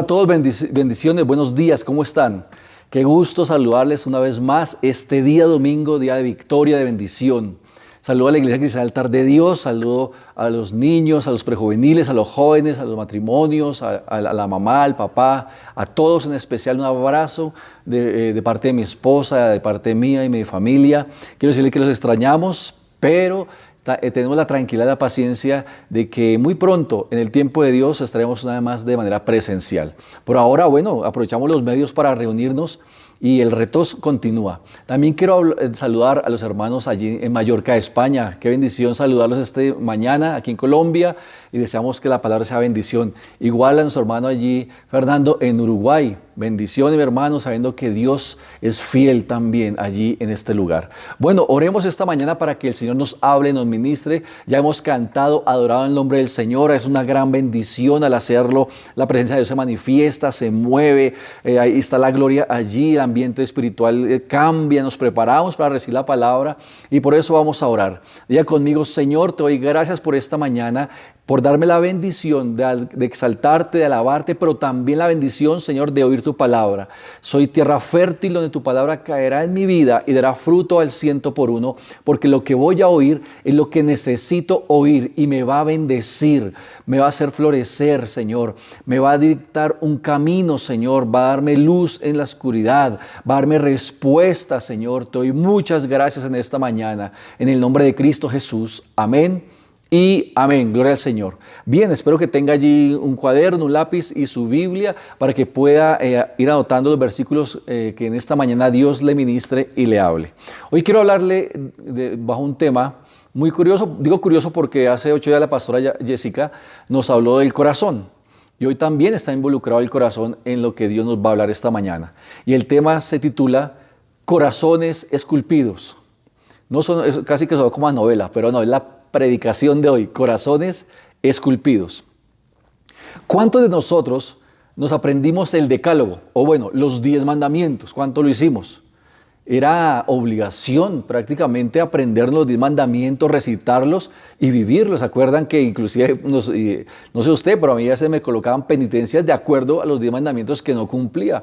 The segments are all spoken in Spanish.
A todos bendiciones, buenos días, ¿cómo están? Qué gusto saludarles una vez más este día domingo, día de victoria, de bendición. Saludo a la Iglesia Cristiana Altar de Dios, saludo a los niños, a los prejuveniles, a los jóvenes, a los matrimonios, a la mamá, al papá, a todos en especial un abrazo de parte de mi esposa, de parte mía y mi familia. Quiero decirles que los extrañamos, pero tenemos la tranquilidad y la paciencia de que muy pronto, en el tiempo de Dios, estaremos una vez más de manera presencial. Por ahora, bueno, aprovechamos los medios para reunirnos y el reto continúa. También quiero saludar a los hermanos allí en Mallorca, España. Qué bendición saludarlos mañana aquí en Colombia y deseamos que la palabra sea bendición. Igual a nuestro hermano allí, Fernando, en Uruguay. Bendición, mi hermano, sabiendo que Dios es fiel también allí en este lugar. Bueno, oremos esta mañana para que el Señor nos hable, nos ministre. Ya hemos cantado, adorado el nombre del Señor. Es una gran bendición al hacerlo. La presencia de Dios se manifiesta, se mueve. Ahí está la gloria allí, el ambiente espiritual cambia. Nos preparamos para recibir la palabra y por eso vamos a orar. Diga conmigo: Señor, te doy gracias por esta mañana, por darme la bendición de exaltarte, de alabarte, pero también la bendición, Señor, de oír tu palabra. Soy tierra fértil donde tu palabra caerá en mi vida y dará fruto al 100%, porque lo que voy a oír es lo que necesito oír y me va a bendecir, me va a hacer florecer, Señor, me va a dictar un camino, Señor, va a darme luz en la oscuridad, va a darme respuesta, Señor. Te doy muchas gracias en esta mañana, en el nombre de Cristo Jesús. Amén. Y amén, gloria al Señor. Bien, espero que tenga allí un cuaderno, un lápiz y su Biblia para que pueda ir anotando los versículos que en esta mañana Dios le ministre y le hable. Hoy quiero hablarle bajo un tema muy curioso. Digo curioso porque hace 8 días la pastora Jessica nos habló del corazón. Y hoy también está involucrado el corazón en lo que Dios nos va a hablar esta mañana. Y el tema se titula Corazones Esculpidos. No son, casi que son como una novela, pero no, es la predicación de hoy, corazones esculpidos. ¿Cuántos de nosotros nos aprendimos el decálogo? O bueno, los 10 mandamientos, ¿cuánto lo hicimos? Era obligación prácticamente aprender los 10 mandamientos, recitarlos y vivirlos. ¿Se acuerdan que inclusive, no sé usted, pero a mí ya se me colocaban penitencias de acuerdo a los 10 mandamientos que no cumplía?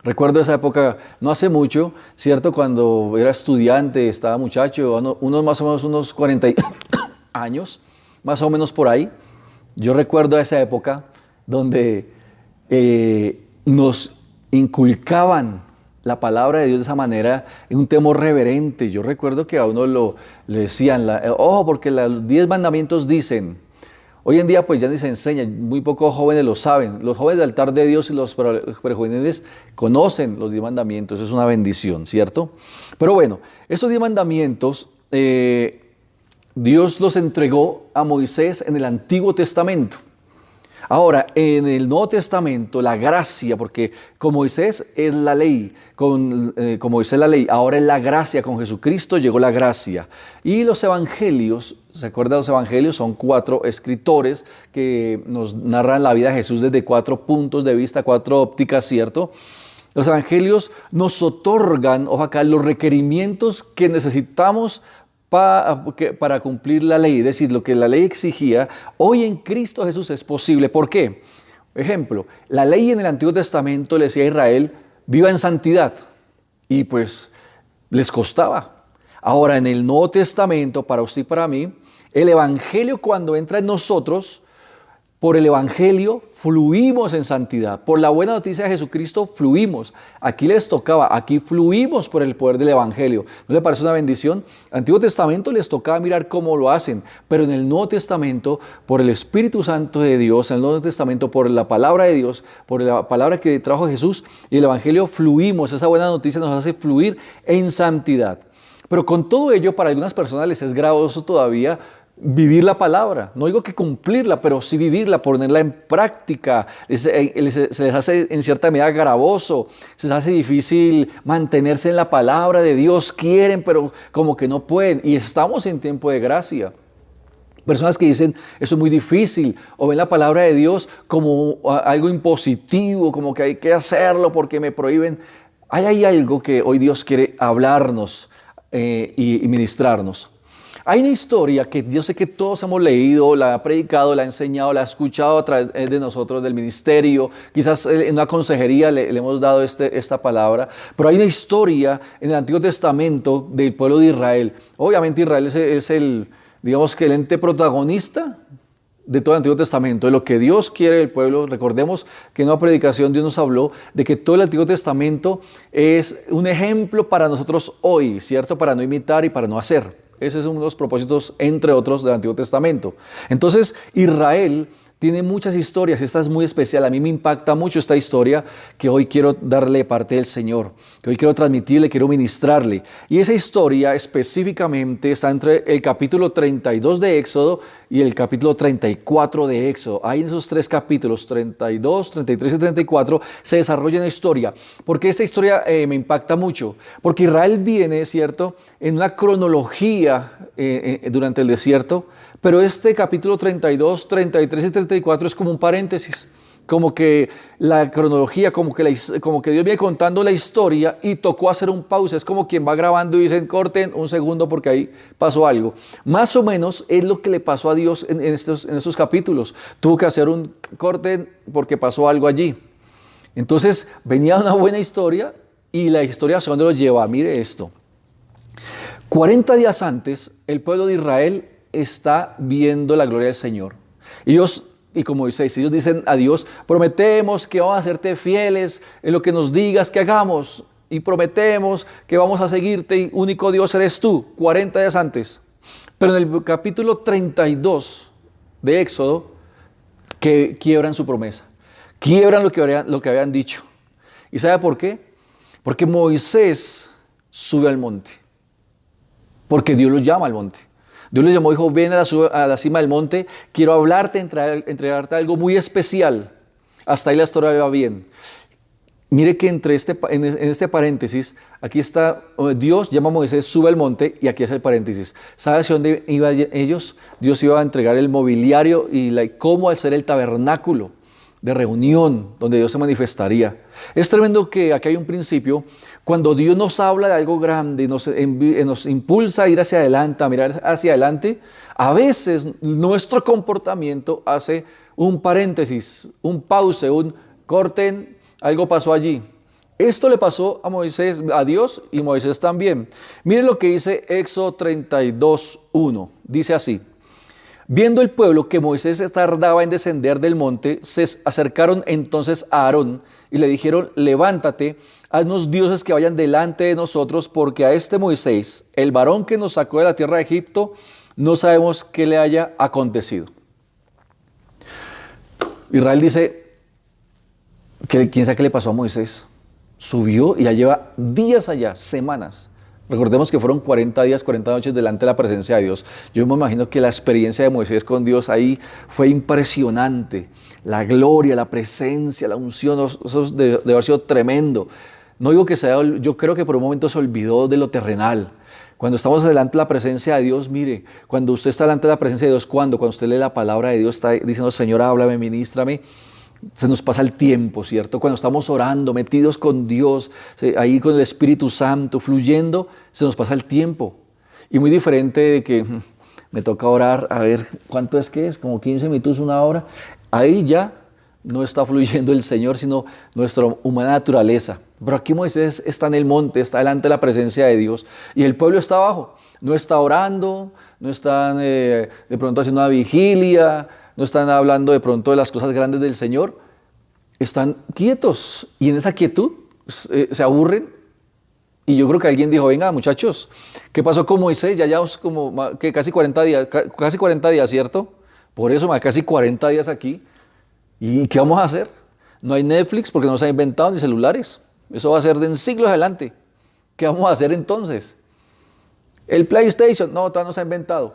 Recuerdo esa época, no hace mucho, ¿cierto? Cuando era estudiante, estaba muchacho, unos más o menos unos 40 años, más o menos por ahí. Yo recuerdo esa época donde nos inculcaban la palabra de Dios de esa manera, en un temor reverente. Yo recuerdo que a uno le decían, porque los 10 mandamientos dicen. Hoy en día pues ya ni se enseña, muy pocos jóvenes lo saben. Los jóvenes del altar de Dios y los prejuveniles conocen los 10 mandamientos, es una bendición, ¿cierto? Pero bueno, esos 10 mandamientos Dios los entregó a Moisés en el Antiguo Testamento. Ahora, en el Nuevo Testamento, la gracia, porque con Moisés es la ley, con Moisés la ley, ahora es la gracia, con Jesucristo llegó la gracia. Y los evangelios, ¿se acuerdan de los evangelios? Son 4 escritores que nos narran la vida de Jesús desde 4 puntos de vista, 4 ópticas, ¿cierto? Los evangelios nos otorgan, ojo acá, los requerimientos que necesitamos para cumplir la ley, es decir, lo que la ley exigía, hoy en Cristo Jesús es posible. ¿Por qué? Ejemplo, la ley en el Antiguo Testamento le decía a Israel, viva en santidad, y pues les costaba. Ahora en el Nuevo Testamento, para usted y para mí, el Evangelio cuando entra en nosotros, por el Evangelio fluimos en santidad. Por la buena noticia de Jesucristo fluimos. Aquí les tocaba, aquí fluimos por el poder del Evangelio. ¿No le parece una bendición? Al Antiguo Testamento les tocaba mirar cómo lo hacen, pero en el Nuevo Testamento, por el Espíritu Santo de Dios, en el Nuevo Testamento, por la palabra de Dios, por la palabra que trajo Jesús y el Evangelio fluimos. Esa buena noticia nos hace fluir en santidad. Pero con todo ello, para algunas personas les es gravoso todavía vivir la palabra. No digo que cumplirla, pero sí vivirla, ponerla en práctica. Se les hace en cierta medida gravoso, se les hace difícil mantenerse en la palabra de Dios. Quieren, pero como que no pueden. Y estamos en tiempo de gracia. Personas que dicen, eso es muy difícil, o ven la palabra de Dios como algo impositivo, como que hay que hacerlo porque me prohíben. Hay algo que hoy Dios quiere hablarnos y ministrarnos. Hay una historia que yo sé que todos hemos leído, la ha predicado, la ha enseñado, la ha escuchado a través de nosotros, del ministerio. Quizás en una consejería le hemos dado esta palabra. Pero hay una historia en el Antiguo Testamento del pueblo de Israel. Obviamente Israel es digamos que el ente protagonista de todo el Antiguo Testamento, de lo que Dios quiere del pueblo. Recordemos que en una predicación Dios nos habló de que todo el Antiguo Testamento es un ejemplo para nosotros hoy, ¿cierto? Para no imitar y para no hacer. Ese es uno de los propósitos, entre otros, del Antiguo Testamento. Entonces, Israel tiene muchas historias. Esta es muy especial. A mí me impacta mucho esta historia que hoy quiero darle parte del Señor, que hoy quiero transmitirle, quiero ministrarle. Y esa historia específicamente está entre el capítulo 32 de Éxodo y el capítulo 34 de Éxodo. Ahí en esos tres capítulos, 32, 33 y 34, se desarrolla una historia. ¿Por qué esta historia me impacta mucho? Porque Israel viene, ¿cierto?, en una cronología durante el desierto. Pero este capítulo 32, 33 y 34 es como un paréntesis, como que la cronología, como que Dios viene contando la historia y tocó hacer un pausa. Es como quien va grabando y dicen, corten un segundo porque ahí pasó algo. Más o menos es lo que le pasó a Dios en estos capítulos. Tuvo que hacer un corte porque pasó algo allí. Entonces venía una buena historia y la historia hacia dónde los lleva. Mire esto. 40 días antes, el pueblo de Israel está viendo la gloria del Señor. Ellos, y como Moisés, ellos dicen a Dios, prometemos que vamos a serte fieles en lo que nos digas que hagamos, y prometemos que vamos a seguirte y único Dios eres tú, 40 días antes. Pero en el capítulo 32 de Éxodo, que quiebran su promesa, quiebran lo que habían dicho. ¿Y sabe por qué? Porque Moisés sube al monte, porque Dios lo llama al monte. Dios le llamó y dijo, ven a la cima del monte, quiero hablarte, entregarte algo muy especial. Hasta ahí la historia va bien. Mire que en este paréntesis, aquí está, Dios llama a Moisés, sube al monte, y aquí es el paréntesis. ¿Sabe hacia dónde iban ellos? Dios iba a entregar el mobiliario y cómo hacer el tabernáculo de reunión, donde Dios se manifestaría. Es tremendo que aquí hay un principio. Cuando Dios nos habla de algo grande, nos impulsa a ir hacia adelante, a mirar hacia adelante, a veces nuestro comportamiento hace un paréntesis, un pause, un corten, algo pasó allí. Esto le pasó a Moisés, a Dios, y Moisés también. Miren lo que dice Éxodo 32:1. Dice así: viendo el pueblo que Moisés tardaba en descender del monte, se acercaron entonces a Aarón y le dijeron, levántate, haznos dioses que vayan delante de nosotros, porque a este Moisés, el varón que nos sacó de la tierra de Egipto, no sabemos qué le haya acontecido. Israel dice, ¿quién sabe qué le pasó a Moisés? Subió y ya lleva días allá, semanas. Recordemos que fueron 40 días, 40 noches delante de la presencia de Dios. Yo me imagino que la experiencia de Moisés con Dios ahí fue impresionante. La gloria, la presencia, la unción, eso debe haber sido tremendo. No digo que yo creo que por un momento se olvidó de lo terrenal. Cuando estamos delante de la presencia de Dios, mire, cuando usted está delante de la presencia de Dios, cuando usted lee la palabra de Dios, está diciendo, Señor, háblame, ministrame, se nos pasa el tiempo, ¿cierto? Cuando estamos orando, metidos con Dios, ahí con el Espíritu Santo, fluyendo, se nos pasa el tiempo. Y muy diferente de que me toca orar, a ver, ¿cuánto es que es? Como 15 minutos, una hora. Ahí ya no está fluyendo el Señor, sino nuestra humana naturaleza. Pero aquí Moisés está en el monte, está delante de la presencia de Dios, y el pueblo está abajo. No está orando, no están de pronto haciendo una vigilia, no están hablando de pronto de las cosas grandes del Señor, están quietos, y en esa quietud se aburren. Y yo creo que alguien dijo, venga muchachos, ¿qué pasó con Moisés? Ya llevamos como que casi 40 días, ¿cierto? Por eso, casi 40 días aquí. ¿Y qué vamos a hacer? No hay Netflix porque no se han inventado ni celulares. Eso va a ser de en siglos adelante. ¿Qué vamos a hacer entonces? El PlayStation, no, todavía no se ha inventado.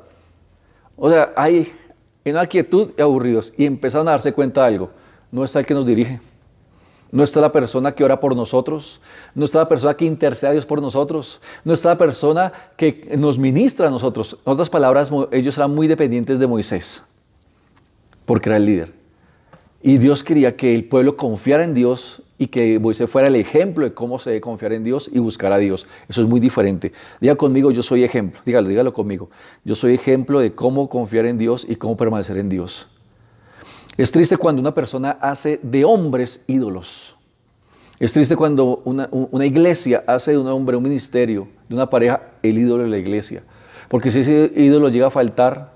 O sea, hay en una quietud y aburridos, y empezaron a darse cuenta de algo. No está el que nos dirige, no está la persona que ora por nosotros, no está la persona que intercede a Dios por nosotros, no está la persona que nos ministra a nosotros. En otras palabras, ellos eran muy dependientes de Moisés, porque era el líder. Y Dios quería que el pueblo confiara en Dios y que Moisés fuera el ejemplo de cómo se debe confiar en Dios y buscar a Dios. Eso es muy diferente. Diga conmigo, yo soy ejemplo. Dígalo conmigo. Yo soy ejemplo de cómo confiar en Dios y cómo permanecer en Dios. Es triste cuando una persona hace de hombres ídolos. Es triste cuando una iglesia hace de un hombre, un ministerio, de una pareja, el ídolo de la iglesia. Porque si ese ídolo llega a faltar,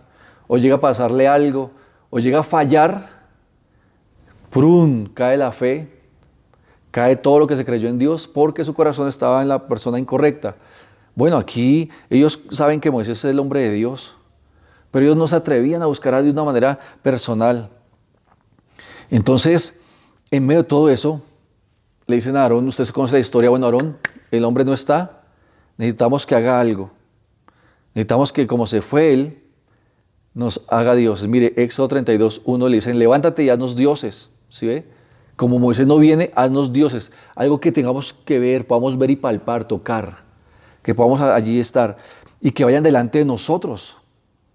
o llega a pasarle algo, o llega a fallar, ¡prum!, cae la fe, cae todo lo que se creyó en Dios, porque su corazón estaba en la persona incorrecta. Bueno, aquí ellos saben que Moisés es el hombre de Dios, pero ellos no se atrevían a buscar a Dios de una manera personal. Entonces, en medio de todo eso, le dicen a Aarón, usted se conoce la historia, bueno, Aarón, el hombre no está, necesitamos que haga algo. Necesitamos que como se fue él, nos haga dioses. Mire, Éxodo 32:1 le dicen, levántate y haznos dioses. ¿Sí ve? Como Moisés no viene, haznos dioses. Algo que tengamos que ver, podamos ver y palpar, tocar. Que podamos allí estar y que vayan delante de nosotros.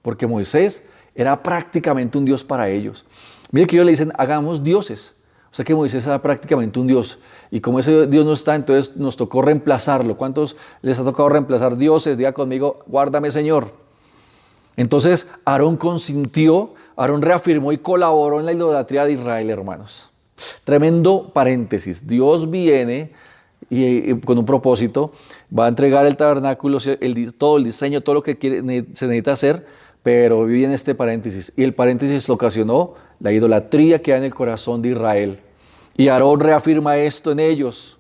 Porque Moisés era prácticamente un dios para ellos. Mire que ellos le dicen, hagamos dioses. O sea que Moisés era prácticamente un dios. Y como ese Dios no está, entonces nos tocó reemplazarlo. ¿Cuántos les ha tocado reemplazar dioses? Diga conmigo, guárdame, Señor. Entonces Aarón consintió, Aarón reafirmó y colaboró en la idolatría de Israel, hermanos. Tremendo paréntesis. Dios viene y con un propósito, va a entregar el tabernáculo, todo el diseño, todo lo que se necesita hacer, pero viene este paréntesis. Y el paréntesis ocasionó la idolatría que hay en el corazón de Israel. Y Aarón reafirma esto en ellos.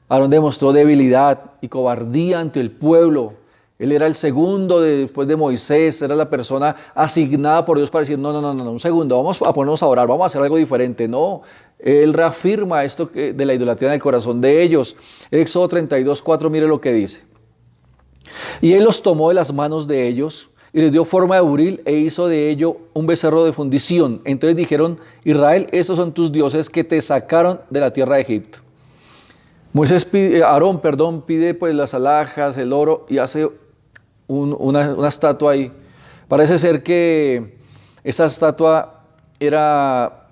Aarón demostró debilidad y cobardía ante el pueblo. Él era el segundo después de Moisés, era la persona asignada por Dios para decir, no, un segundo, vamos a ponernos a orar, vamos a hacer algo diferente. No, él reafirma esto de la idolatría en el corazón de ellos. Éxodo 32:4, mire lo que dice. Y él los tomó de las manos de ellos y les dio forma de buril e hizo de ello un becerro de fundición. Entonces dijeron, Israel, estos son tus dioses que te sacaron de la tierra de Egipto. Aarón pide pues las alhajas, el oro y hace una estatua ahí. Parece ser que esa estatua era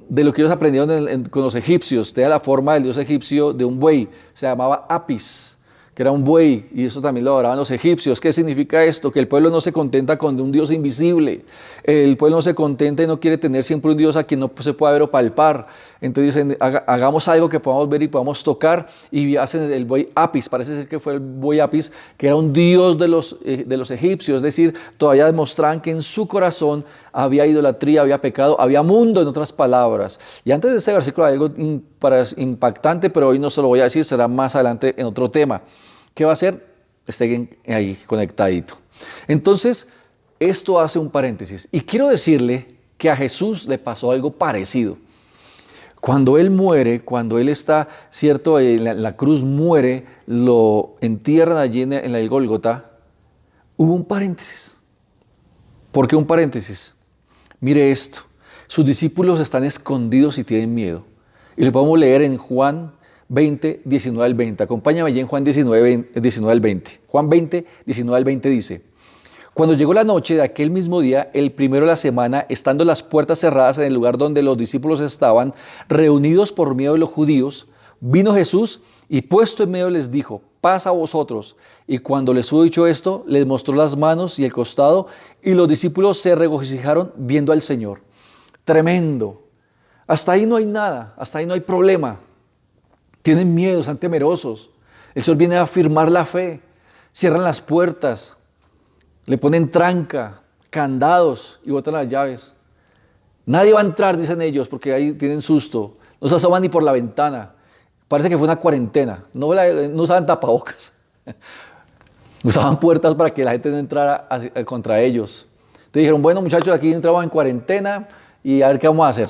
de lo que ellos aprendieron con los egipcios. Tenía la forma del dios egipcio de un buey. Se llamaba Apis, que era un buey, y eso también lo adoraban los egipcios. ¿Qué significa esto? Que el pueblo no se contenta con un Dios invisible. El pueblo no se contenta y no quiere tener siempre un Dios a quien no se pueda ver o palpar. Entonces dicen, hagamos algo que podamos ver y podamos tocar, y hacen el buey Apis. Parece ser que fue el buey Apis, que era un dios de los egipcios. Es decir, todavía demostraban que en su corazón había idolatría, había pecado, había mundo, en otras palabras. Y antes de este versículo hay algo impactante, pero hoy no se lo voy a decir, será más adelante en otro tema. ¿Qué va a hacer? Estén ahí conectadito. Entonces, esto hace un paréntesis. Y quiero decirle que a Jesús le pasó algo parecido. Cuando Él muere, cuando Él está, cierto, en la cruz muere, lo entierran allí en el Gólgota, hubo un paréntesis. ¿Por qué un paréntesis? Mire esto. Sus discípulos están escondidos y tienen miedo. Y lo podemos leer en Juan 20, 19 al 20. Acompáñame allí en Juan 19 al 20. Juan 20, 19 al 20 dice, cuando llegó la noche de aquel mismo día, el primero de la semana, estando las puertas cerradas en el lugar donde los discípulos estaban, reunidos por miedo de los judíos, vino Jesús y puesto en medio les dijo, paz a vosotros. Y cuando les hubo dicho esto, les mostró las manos y el costado, y los discípulos se regocijaron viendo al Señor. Tremendo. Hasta ahí no hay nada, hasta ahí no hay problema. Tienen miedo, están temerosos. El Señor viene a afirmar la fe. Cierran las puertas, le ponen tranca, candados y botan las llaves. Nadie va a entrar, dicen ellos, porque ahí tienen susto. No se asoman ni por la ventana. Parece que fue una cuarentena. No usaban tapabocas. Usaban puertas para que la gente no entrara contra ellos. Entonces dijeron, bueno muchachos, aquí entramos en cuarentena y a ver qué vamos a hacer.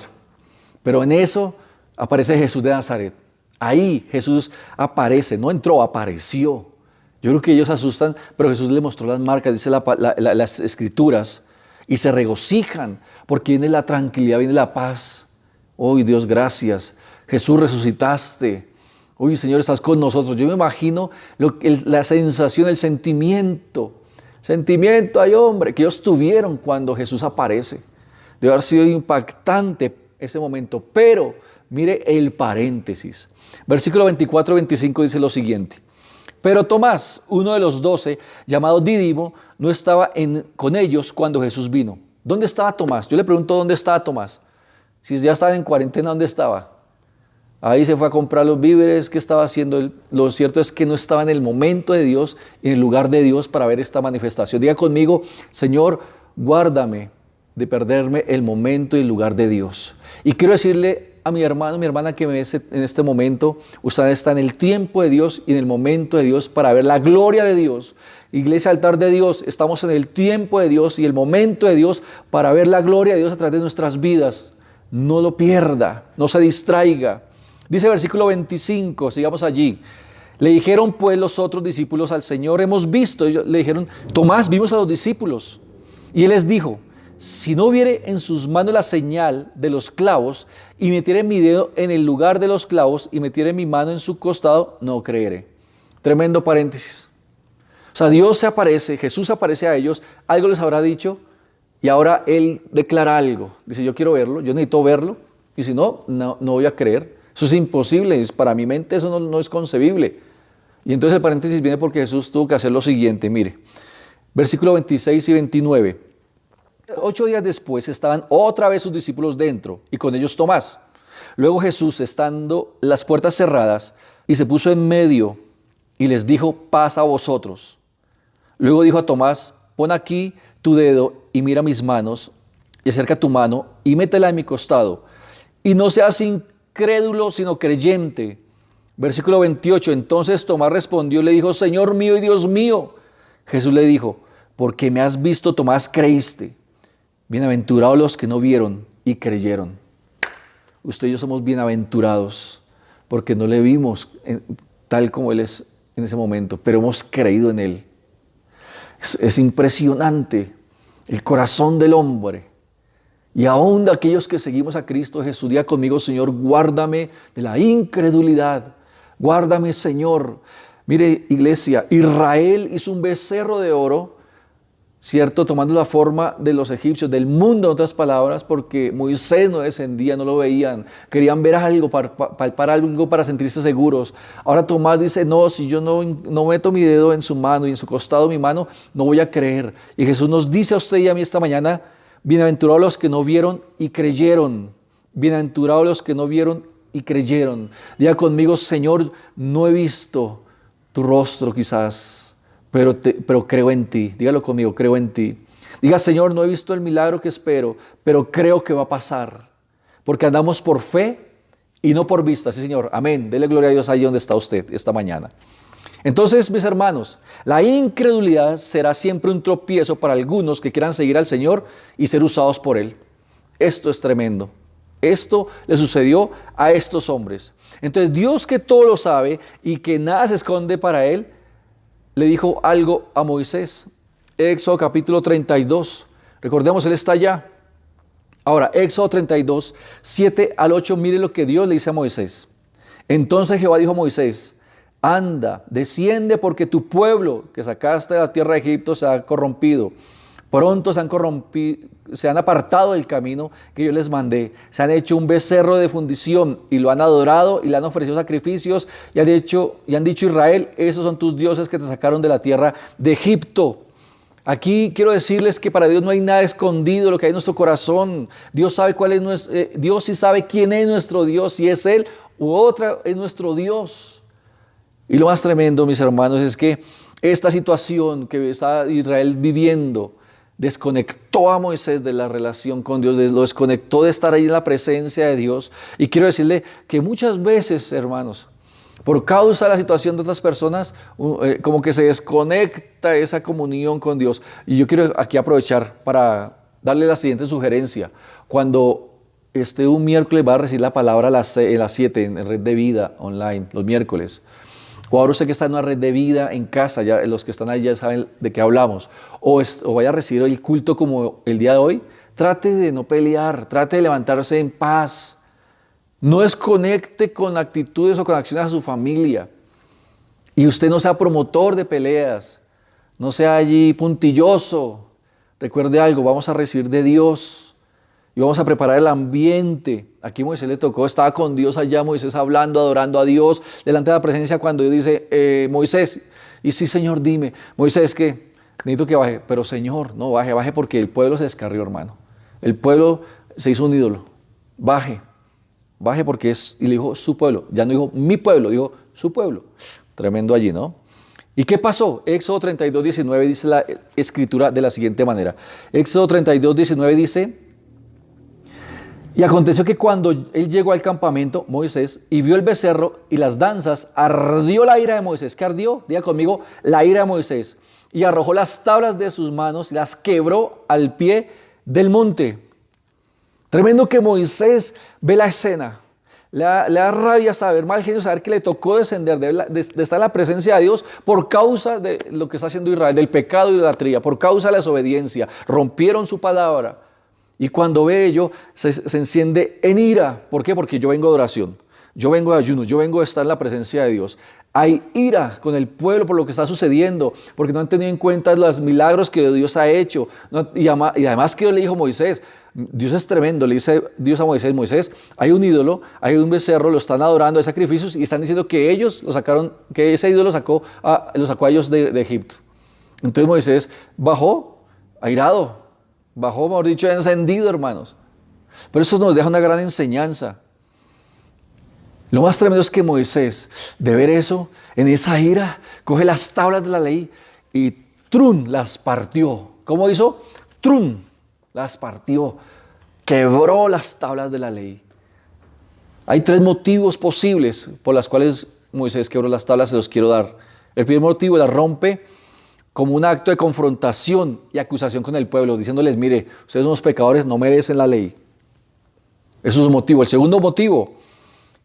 Pero en eso aparece Jesús de Nazaret. Ahí Jesús aparece, no entró, apareció. Yo creo que ellos se asustan, pero Jesús les mostró las marcas, dice las escrituras, y se regocijan, porque viene la tranquilidad, viene la paz. Oh Dios, gracias. Jesús, resucitaste. Uy, Señor, estás con nosotros. Yo me imagino la sensación, el sentimiento. Ay, hombre, que ellos tuvieron cuando Jesús aparece. Debe haber sido impactante ese momento, pero Mire el paréntesis. Versículo 24-25 dice lo siguiente. Pero Tomás, uno de los 12, llamado Dídimo, no estaba con ellos cuando Jesús vino. ¿Dónde estaba Tomás? Yo le pregunto, ¿dónde estaba Tomás? Si ya estaban en cuarentena, ¿dónde estaba? Ahí se fue a comprar los víveres. ¿Qué estaba haciendo él? Lo cierto es que no estaba en el momento de Dios, en el lugar de Dios para ver esta manifestación. Diga conmigo, Señor, guárdame de perderme el momento y el lugar de Dios. Y quiero decirle a mi hermano, mi hermana que me ve en este momento, usted está en el tiempo de Dios y en el momento de Dios para ver la gloria de Dios. Iglesia Altar de Dios, estamos en el tiempo de Dios y el momento de Dios para ver la gloria de Dios a través de nuestras vidas. No lo pierda, no se distraiga. Dice versículo 25, sigamos allí. Le dijeron pues los otros discípulos al Señor, hemos visto. Ellos le dijeron, Tomás, vimos a los discípulos. Y él les dijo, si no viere en sus manos la señal de los clavos y metiere mi dedo en el lugar de los clavos y metiere mi mano en su costado, no creeré. Tremendo paréntesis. O sea, Dios se aparece, Jesús se aparece a ellos, algo les habrá dicho y ahora Él declara algo. Dice, yo quiero verlo, yo necesito verlo y si no, no voy a creer. Eso es imposible, para mi mente eso no es concebible. Y entonces el paréntesis viene porque Jesús tuvo que hacer lo siguiente, mire, versículo 26 y 29. 8 días después estaban otra vez sus discípulos dentro y con ellos Tomás. Luego Jesús, estando las puertas cerradas, y se puso en medio y les dijo, paz a vosotros. Luego dijo a Tomás, pon aquí tu dedo y mira mis manos, y acerca tu mano y métela en mi costado. Y no seas incrédulo, sino creyente. Versículo 28, entonces Tomás respondió y le dijo, Señor mío y Dios mío. Jesús le dijo, porque me has visto, Tomás, creíste. Bienaventurados los que no vieron y creyeron. Usted y yo somos bienaventurados porque no le vimos tal como Él es en ese momento, pero hemos creído en Él. Es impresionante el corazón del hombre. Y aún de aquellos que seguimos a Cristo Jesús, diga conmigo, Señor, guárdame de la incredulidad. Guárdame, Señor. Mire, iglesia, Israel hizo un becerro de oro, ¿cierto? Tomando la forma de los egipcios, del mundo, en otras palabras, porque Moisés no descendía, no lo veían. Querían ver algo, palpar algo para sentirse seguros. Ahora Tomás dice, no, si yo no meto mi dedo en su mano y en su costado mi mano, no voy a creer. Y Jesús nos dice a usted y a mí esta mañana, bienaventurados los que no vieron y creyeron. Bienaventurados los que no vieron y creyeron. Diga conmigo, Señor, no he visto tu rostro quizás, pero creo en ti. Dígalo conmigo, creo en ti. Diga, Señor, no he visto el milagro que espero, pero creo que va a pasar. Porque andamos por fe y no por vista. Sí, Señor, amén. Dele gloria a Dios ahí donde está usted esta mañana. Entonces, mis hermanos, la incredulidad será siempre un tropiezo para algunos que quieran seguir al Señor y ser usados por Él. Esto es tremendo. Esto le sucedió a estos hombres. Entonces, Dios, que todo lo sabe y que nada se esconde para Él, le dijo algo a Moisés. Éxodo capítulo 32. Recordemos, Él está allá. Ahora, Éxodo 32, 7 al 8, mire lo que Dios le dice a Moisés. Entonces Jehová dijo a Moisés, anda, desciende porque tu pueblo que sacaste de la tierra de Egipto se ha corrompido. Pronto se han apartado del camino que yo les mandé. Se han hecho un becerro de fundición y lo han adorado y le han ofrecido sacrificios y han dicho Israel, esos son tus dioses que te sacaron de la tierra de Egipto. Aquí quiero decirles que para Dios no hay nada escondido, lo que hay en nuestro corazón. Dios sabe Dios sí sabe quién es nuestro Dios, si es Él u otra es nuestro Dios. Y lo más tremendo, mis hermanos, es que esta situación que está Israel viviendo desconectó a Moisés de la relación con Dios, lo desconectó de estar ahí en la presencia de Dios. Y quiero decirle que muchas veces, hermanos, por causa de la situación de otras personas, como que se desconecta esa comunión con Dios. Y yo quiero aquí aprovechar para darle la siguiente sugerencia. Cuando un miércoles va a recibir la palabra a las 7 en Red de Vida online, los miércoles. O ahora usted que está en una red de vida en casa, ya los que están ahí ya saben de qué hablamos. O vaya a recibir el culto como el día de hoy. Trate de no pelear, trate de levantarse en paz. No desconecte con actitudes o con acciones a su familia. Y usted no sea promotor de peleas. No sea allí puntilloso. Recuerde algo, vamos a recibir de Dios. y vamos a preparar el ambiente. Aquí Moisés le tocó, estaba con Dios allá, Moisés hablando, adorando a Dios, delante de la presencia cuando Dios dice, Moisés, y sí Señor, dime, Moisés, que necesito que baje, pero Señor, no baje porque el pueblo se descarrió, hermano. El pueblo se hizo un ídolo, baje porque es, y le dijo su pueblo, ya no dijo mi pueblo, dijo su pueblo. Tremendo allí, ¿no? ¿Y qué pasó? Éxodo 32, 19 dice la escritura de la siguiente manera. Éxodo 32, 19 dice, y aconteció que cuando él llegó al campamento, Moisés, y vio el becerro y las danzas, ardió la ira de Moisés. ¿Qué ardió? Diga conmigo, la ira de Moisés. Y arrojó las tablas de sus manos y las quebró al pie del monte. Tremendo que Moisés ve la escena. Le da rabia saber, mal genio saber que le tocó descender de estar en la presencia de Dios por causa de lo que está haciendo Israel, del pecado y de la idolatría, por causa de la desobediencia. Rompieron su palabra. Y cuando ve ello, se enciende en ira. ¿Por qué? Porque yo vengo de oración, yo vengo de ayuno, yo vengo de estar en la presencia de Dios. Hay ira con el pueblo por lo que está sucediendo, porque no han tenido en cuenta los milagros que Dios ha hecho. Y además que Dios le dijo a Moisés, Dios es tremendo, le dice Dios a Moisés, Moisés, hay un ídolo, hay un becerro, lo están adorando, hay sacrificios y están diciendo que ellos lo sacaron, que ese ídolo lo sacó a ellos de Egipto. Entonces Moisés bajó airado, bajó, mejor dicho, encendido, hermanos. Pero eso nos deja una gran enseñanza. Lo más tremendo es que Moisés, de ver eso, en esa ira, coge las tablas de la ley y trun, las partió. ¿Cómo hizo? Trun, las partió. Quebró las tablas de la ley. Hay 3 motivos posibles por los cuales Moisés quebró las tablas, se los quiero dar. El primer motivo, las rompe como un acto de confrontación y acusación con el pueblo, diciéndoles, mire, ustedes son unos pecadores, no merecen la ley. Eso es un motivo. El segundo motivo,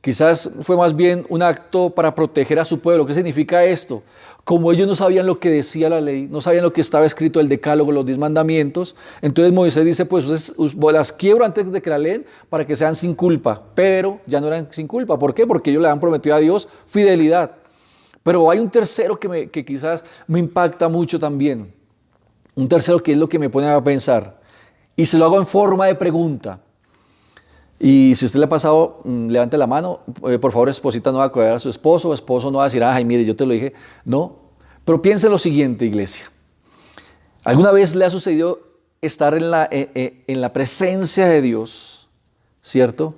quizás fue más bien un acto para proteger a su pueblo. ¿Qué significa esto? Como ellos no sabían lo que decía la ley, no sabían lo que estaba escrito el decálogo, los 10 mandamientos, entonces Moisés dice, pues las quiebro antes de que la leen para que sean sin culpa, pero ya no eran sin culpa. ¿Por qué? Porque ellos le han prometido a Dios fidelidad. Pero hay un tercero que quizás me impacta mucho también. Un tercero que es lo que me pone a pensar. Y se lo hago en forma de pregunta. Y si usted le ha pasado, levante la mano. Por favor, esposita no va a coger a su esposo. Esposo no va a decir, ay, mire, yo te lo dije. No. Pero piense en lo siguiente, iglesia. ¿Alguna vez le ha sucedido estar en la presencia de Dios? ¿Cierto?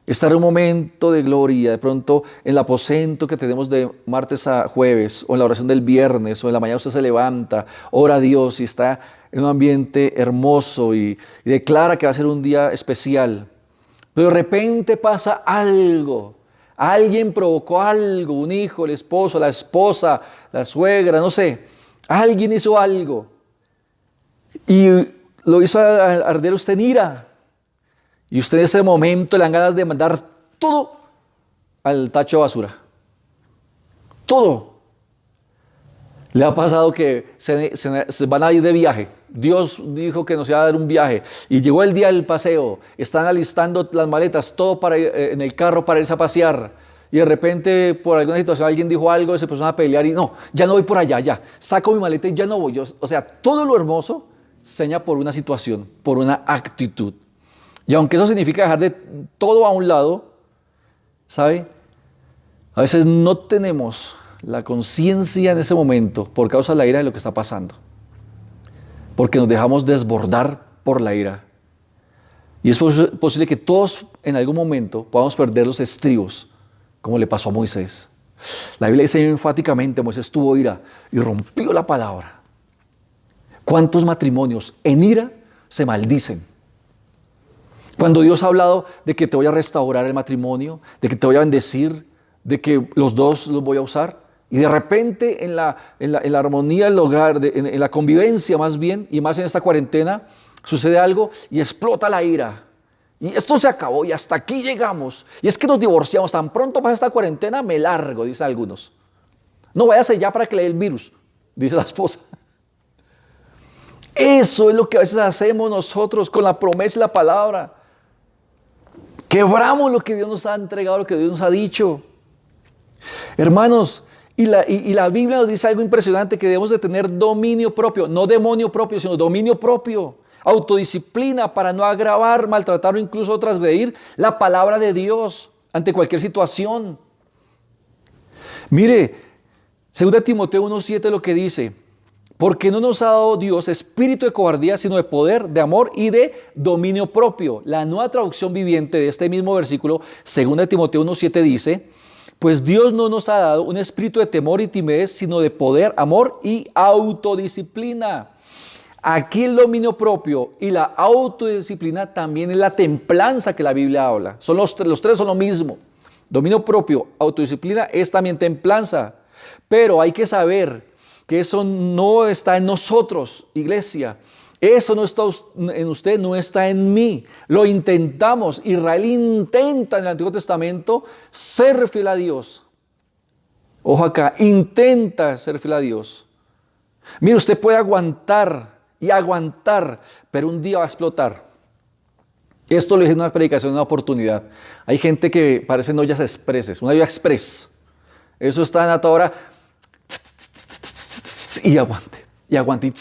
Estar en un momento de gloria, de pronto en el aposento que tenemos de martes a jueves, o en la oración del viernes, o en la mañana usted se levanta, ora a Dios y está en un ambiente hermoso y declara que va a ser un día especial. Pero de repente pasa algo, alguien provocó algo, un hijo, el esposo, la esposa, la suegra, no sé, alguien hizo algo y lo hizo arder usted en ira. Y usted en ese momento le dan ganas de mandar todo al tacho de basura. Todo. Le ha pasado que se van a ir de viaje. Dios dijo que nos iba a dar un viaje. Y llegó el día del paseo. Están alistando las maletas, todo para ir, en el carro para irse a pasear. Y de repente, por alguna situación, alguien dijo algo, se pusieron a pelear y no, ya no voy por allá, ya. Saco mi maleta y ya no voy. O sea, todo lo hermoso seña por una situación, por una actitud. Y aunque eso significa dejar de todo a un lado, ¿sabe? A veces no tenemos la conciencia en ese momento por causa de la ira de lo que está pasando. Porque nos dejamos desbordar por la ira. Y es posible que todos en algún momento podamos perder los estribos, como le pasó a Moisés. La Biblia dice enfáticamente, Moisés tuvo ira y rompió la palabra. ¿Cuántos matrimonios en ira se maldicen? Cuando Dios ha hablado de que te voy a restaurar el matrimonio, de que te voy a bendecir, de que los dos los voy a usar, y de repente en la armonía del hogar, en la convivencia más bien, y más en esta cuarentena, sucede algo y explota la ira. Y esto se acabó y hasta aquí llegamos. Y es que nos divorciamos, tan pronto pasa esta cuarentena, me largo, dicen algunos. No váyase ya para que le dé el virus, dice la esposa. Eso es lo que a veces hacemos nosotros con la promesa y la palabra. Quebramos lo que Dios nos ha entregado, lo que Dios nos ha dicho. Hermanos, y la Biblia nos dice algo impresionante, que debemos de tener dominio propio, no demonio propio, sino dominio propio. Autodisciplina para no agravar, maltratar o incluso transgredir la palabra de Dios ante cualquier situación. Mire, 2 Timoteo 1:7 lo que dice: porque no nos ha dado Dios espíritu de cobardía, sino de poder, de amor y de dominio propio. La nueva traducción viviente de este mismo versículo, 2 Timoteo 1:7 dice: pues Dios no nos ha dado un espíritu de temor y timidez, sino de poder, amor y autodisciplina. Aquí el dominio propio y la autodisciplina también es la templanza que la Biblia habla. Los tres son lo mismo. Dominio propio, autodisciplina es también templanza. Pero hay que saber que eso no está en nosotros, iglesia. Eso no está en usted, no está en mí. Lo intentamos. Israel intenta en el Antiguo Testamento ser fiel a Dios. Ojo acá, intenta ser fiel a Dios. Mire, usted puede aguantar y aguantar, pero un día va a explotar. Esto lo dije en una predicación, en una oportunidad. Hay gente que parecen ollas expresses, una olla express. Eso está en la hora y aguante, y aguante,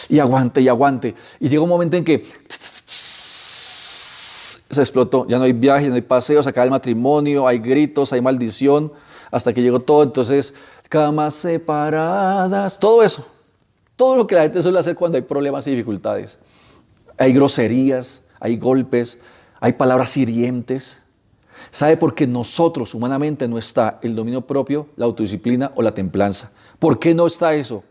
y aguante, y aguante. Y llega un momento en que se explotó. Ya no hay viaje, no hay paseos, acaba el matrimonio, hay gritos, hay maldición, hasta que llegó todo. Entonces, camas separadas, todo eso. Todo lo que la gente suele hacer cuando hay problemas y dificultades. Hay groserías, hay golpes, hay palabras hirientes. ¿Sabe? Porque nosotros humanamente no está el dominio propio, la autodisciplina o la templanza. ¿Por qué no está eso?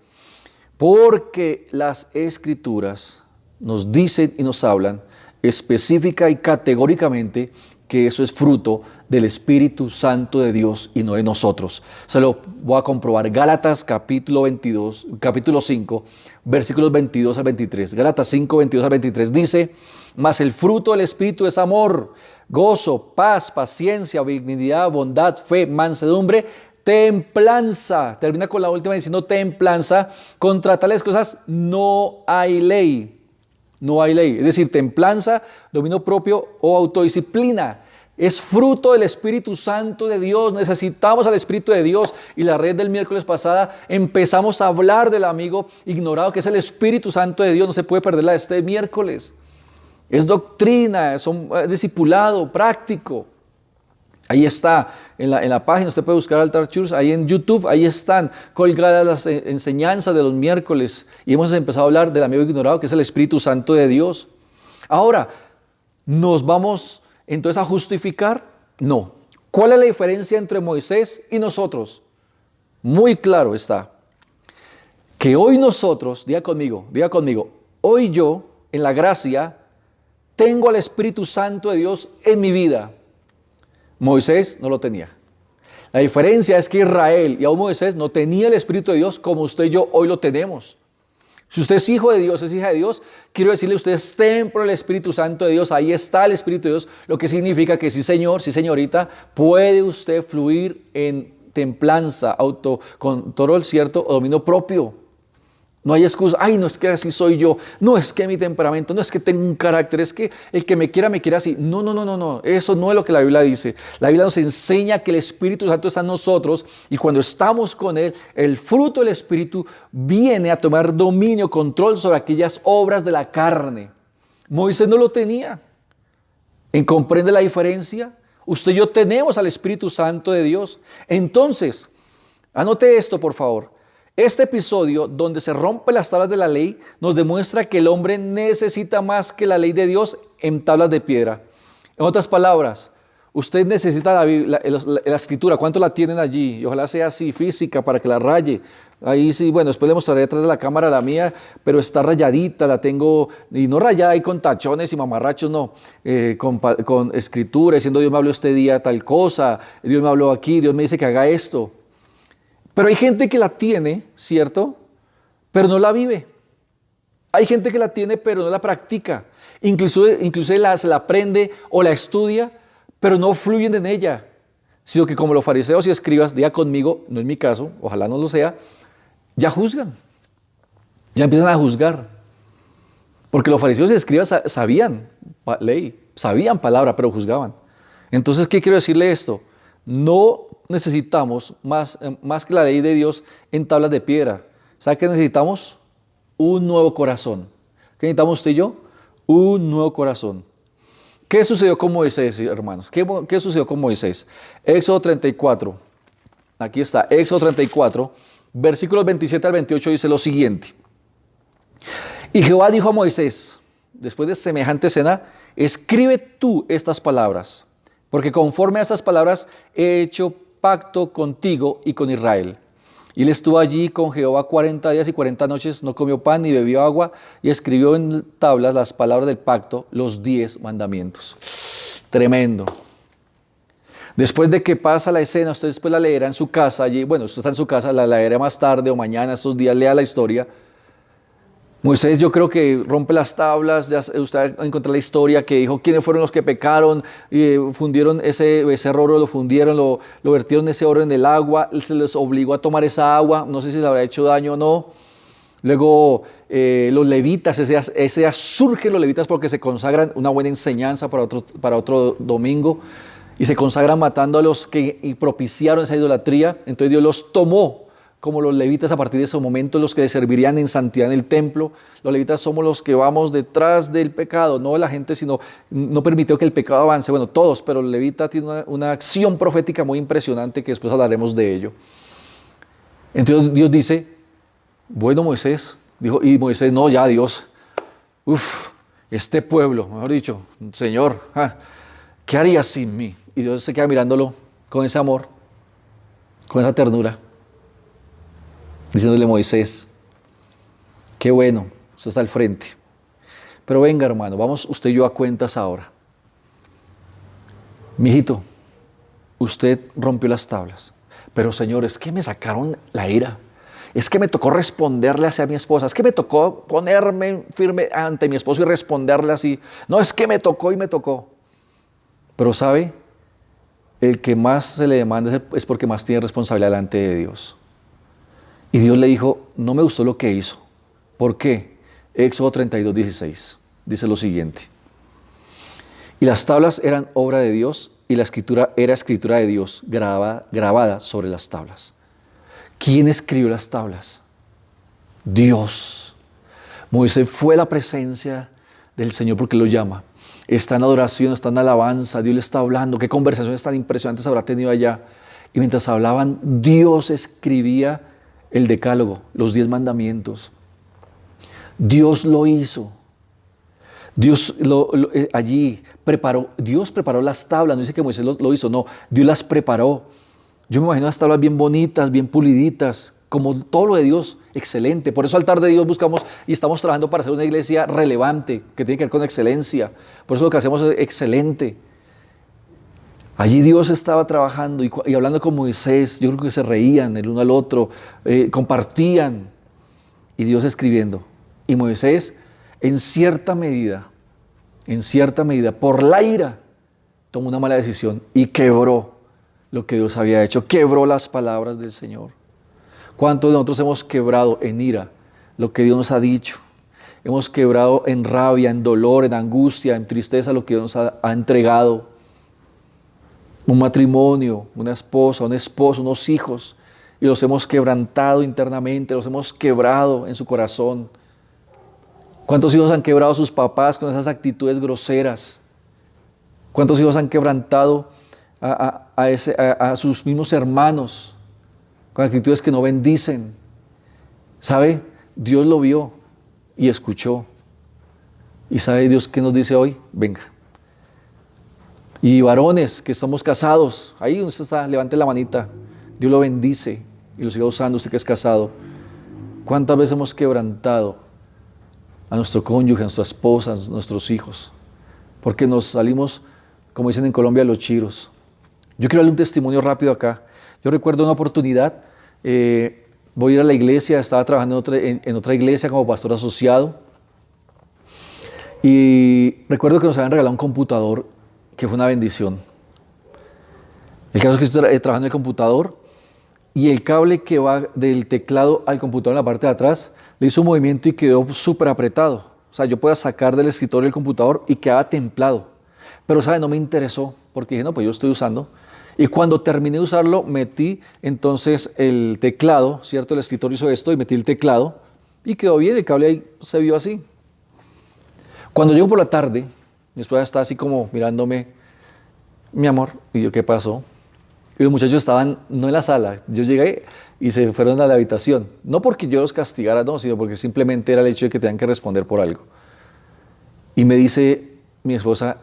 Porque las Escrituras nos dicen y nos hablan específica y categóricamente que eso es fruto del Espíritu Santo de Dios y no de nosotros. Se lo voy a comprobar. Gálatas capítulo 5, versículos 22 al 23. Gálatas 5, 22 al 23 dice: mas el fruto del Espíritu es amor, gozo, paz, paciencia, benignidad, bondad, fe, mansedumbre, templanza. Termina con la última diciendo templanza. Contra tales cosas no hay ley. No hay ley. Es decir, templanza, dominio propio o autodisciplina. Es fruto del Espíritu Santo de Dios. Necesitamos al Espíritu de Dios. Y la red del miércoles pasada empezamos a hablar del amigo ignorado que es el Espíritu Santo de Dios. No se puede perder la de este miércoles. Es doctrina, es discipulado, práctico. Ahí está, en la página, usted puede buscar Altar Church, ahí en YouTube, ahí están colgadas las enseñanzas de los miércoles. Y hemos empezado a hablar del amigo ignorado, que es el Espíritu Santo de Dios. Ahora, ¿nos vamos entonces a justificar? No. ¿Cuál es la diferencia entre Moisés y nosotros? Muy claro está. Que hoy nosotros, diga conmigo, hoy yo, en la gracia, tengo al Espíritu Santo de Dios en mi vida. Moisés no lo tenía. La diferencia es que Israel y aún Moisés no tenía el Espíritu de Dios como usted y yo hoy lo tenemos. Si usted es hijo de Dios, es hija de Dios, quiero decirle, usted es templo del Espíritu Santo de Dios, ahí está el Espíritu de Dios, lo que significa que sí señor, sí señorita, puede usted fluir en templanza, autocontrol, ¿cierto? O dominio propio. No hay excusa. Ay, no es que así soy yo. No es que mi temperamento, no es que tengo un carácter, es que el que me quiera así. No. Eso no es lo que la Biblia dice. La Biblia nos enseña que el Espíritu Santo está en nosotros y cuando estamos con Él, el fruto del Espíritu viene a tomar dominio, control sobre aquellas obras de la carne. Moisés no lo tenía. ¿Comprende la diferencia? Usted y yo tenemos al Espíritu Santo de Dios. Entonces, anote esto, por favor. Este episodio, donde se rompen las tablas de la ley, nos demuestra que el hombre necesita más que la ley de Dios en tablas de piedra. En otras palabras, usted necesita la escritura. ¿Cuánto la tienen allí? Y ojalá sea así, física, para que la raye. Ahí sí, bueno, después le mostraré detrás de la cámara la mía, pero está rayadita, la tengo, y no rayada ahí con tachones y mamarrachos, no, con escritura, diciendo Dios me habló este día tal cosa, Dios me habló aquí, Dios me dice que haga esto. Pero hay gente que la tiene, ¿cierto? Pero no la vive. Hay gente que la tiene, pero no la practica. Inclusive se la aprende o la estudia, pero no fluyen en ella. Sino que como los fariseos y escribas, diga conmigo, no es mi caso, ojalá no lo sea, ya juzgan. Ya empiezan a juzgar. Porque los fariseos y escribas sabían ley, sabían palabra, pero juzgaban. Entonces, ¿qué quiero decirle esto? No necesitamos más que la ley de Dios en tablas de piedra. ¿Sabe qué necesitamos? Un nuevo corazón. ¿Qué necesitamos usted y yo? Un nuevo corazón. ¿Qué sucedió con Moisés, hermanos? ¿Qué sucedió con Moisés? Éxodo 34. Aquí está, Éxodo 34, versículos 27 al 28 dice lo siguiente. Y Jehová dijo a Moisés, después de semejante escena, escribe tú estas palabras, porque conforme a estas palabras he hecho pacto contigo y con Israel. Y él estuvo allí con Jehová 40 días y 40 noches, no comió pan ni bebió agua, y escribió en tablas las palabras del pacto, los 10 mandamientos. Tremendo. Después de que pasa la escena, usted después la leerá en su casa, allí, bueno, usted está en su casa, la leerá más tarde o mañana, estos días, lea la historia. Moisés yo creo que rompe las tablas, usted va a encontrar la historia que dijo quiénes fueron los que pecaron, y fundieron ese oro, lo fundieron, lo vertieron ese oro en el agua, se les obligó a tomar esa agua, no sé si les habrá hecho daño o no. Luego los levitas, ese día surgen los levitas porque se consagran, una buena enseñanza para otro domingo, y se consagran matando a los que propiciaron esa idolatría. Entonces Dios los tomó como los levitas a partir de ese momento, los que le servirían en santidad en el templo. Los levitas somos los que vamos detrás del pecado, no la gente, sino no permitió que el pecado avance. Bueno, todos, pero el levita tiene una acción profética muy impresionante que después hablaremos de ello. Entonces Dios dice, bueno Moisés, dijo, y Moisés, no, ya Dios, este pueblo, mejor dicho, Señor, ¿qué harías sin mí? Y Dios se queda mirándolo con ese amor, con esa ternura, diciéndole a Moisés, qué bueno, usted está al frente. Pero venga, hermano, vamos usted y yo a cuentas ahora. Mijito, usted rompió las tablas, pero Señor, es que me sacaron la ira. Es que me tocó responderle hacia mi esposa. Es que me tocó ponerme firme ante mi esposo y responderle así. No, es que me tocó y me tocó. Pero ¿sabe? El que más se le demanda es porque más tiene responsabilidad delante de Dios. Y Dios le dijo, no me gustó lo que hizo. ¿Por qué? Éxodo 32, 16. Dice lo siguiente. Y las tablas eran obra de Dios y la escritura era escritura de Dios grabada sobre las tablas. ¿Quién escribió las tablas? Dios. Moisés fue a la presencia del Señor porque lo llama. Está en adoración, está en alabanza, Dios le está hablando. Qué conversaciones tan impresionantes habrá tenido allá. Y mientras hablaban, Dios escribía el decálogo, los 10 mandamientos. Dios lo hizo. Dios allí preparó, Dios preparó las tablas, no dice que Moisés lo hizo, no, Dios las preparó. Yo me imagino las tablas bien bonitas, bien puliditas, como todo lo de Dios, excelente. Por eso Altar de Dios buscamos y estamos trabajando para ser una iglesia relevante, que tiene que ver con excelencia. Por eso lo que hacemos es excelente. Allí Dios estaba trabajando y hablando con Moisés, yo creo que se reían el uno al otro, compartían, y Dios escribiendo. Y Moisés, en cierta medida, por la ira, tomó una mala decisión y quebró lo que Dios había hecho, quebró las palabras del Señor. ¿Cuántos de nosotros hemos quebrado en ira lo que Dios nos ha dicho? Hemos quebrado en rabia, en dolor, en angustia, en tristeza lo que Dios nos ha entregado. Un matrimonio, una esposa, un esposo, unos hijos, y los hemos quebrantado internamente, los hemos quebrado en su corazón. ¿Cuántos hijos han quebrado a sus papás con esas actitudes groseras? ¿Cuántos hijos han quebrantado a sus mismos hermanos con actitudes que no bendicen? ¿Sabe? Dios lo vio y escuchó. ¿Y sabe Dios qué nos dice hoy? Venga. Y varones que estamos casados, ahí donde usted está, levante la manita. Dios lo bendice y lo siga usando, usted que es casado. ¿Cuántas veces hemos quebrantado a nuestro cónyuge, a nuestra esposa, a nuestros hijos? Porque nos salimos, como dicen en Colombia, los chiros. Yo quiero darle un testimonio rápido acá. Yo recuerdo una oportunidad, voy a ir a la iglesia, estaba trabajando en otra iglesia como pastor asociado. Y recuerdo que nos habían regalado un computador que fue una bendición. El caso es que estoy trabajando en el computador y el cable que va del teclado al computador en la parte de atrás le hizo un movimiento y quedó súper apretado. O sea, yo podía sacar del escritorio el computador y quedaba templado. Pero, ¿sabe? No me interesó porque dije, no, pues yo estoy usando. Y cuando terminé de usarlo, metí entonces el teclado, ¿cierto? El escritorio hizo esto y metí el teclado y quedó bien, el cable ahí se vio así. Cuando llego por la tarde, mi esposa está así como mirándome, mi amor, y yo, ¿qué pasó? Y los muchachos estaban no en la sala, yo llegué y se fueron a la habitación. No porque yo los castigara, no, sino porque simplemente era el hecho de que tenían que responder por algo. Y me dice mi esposa,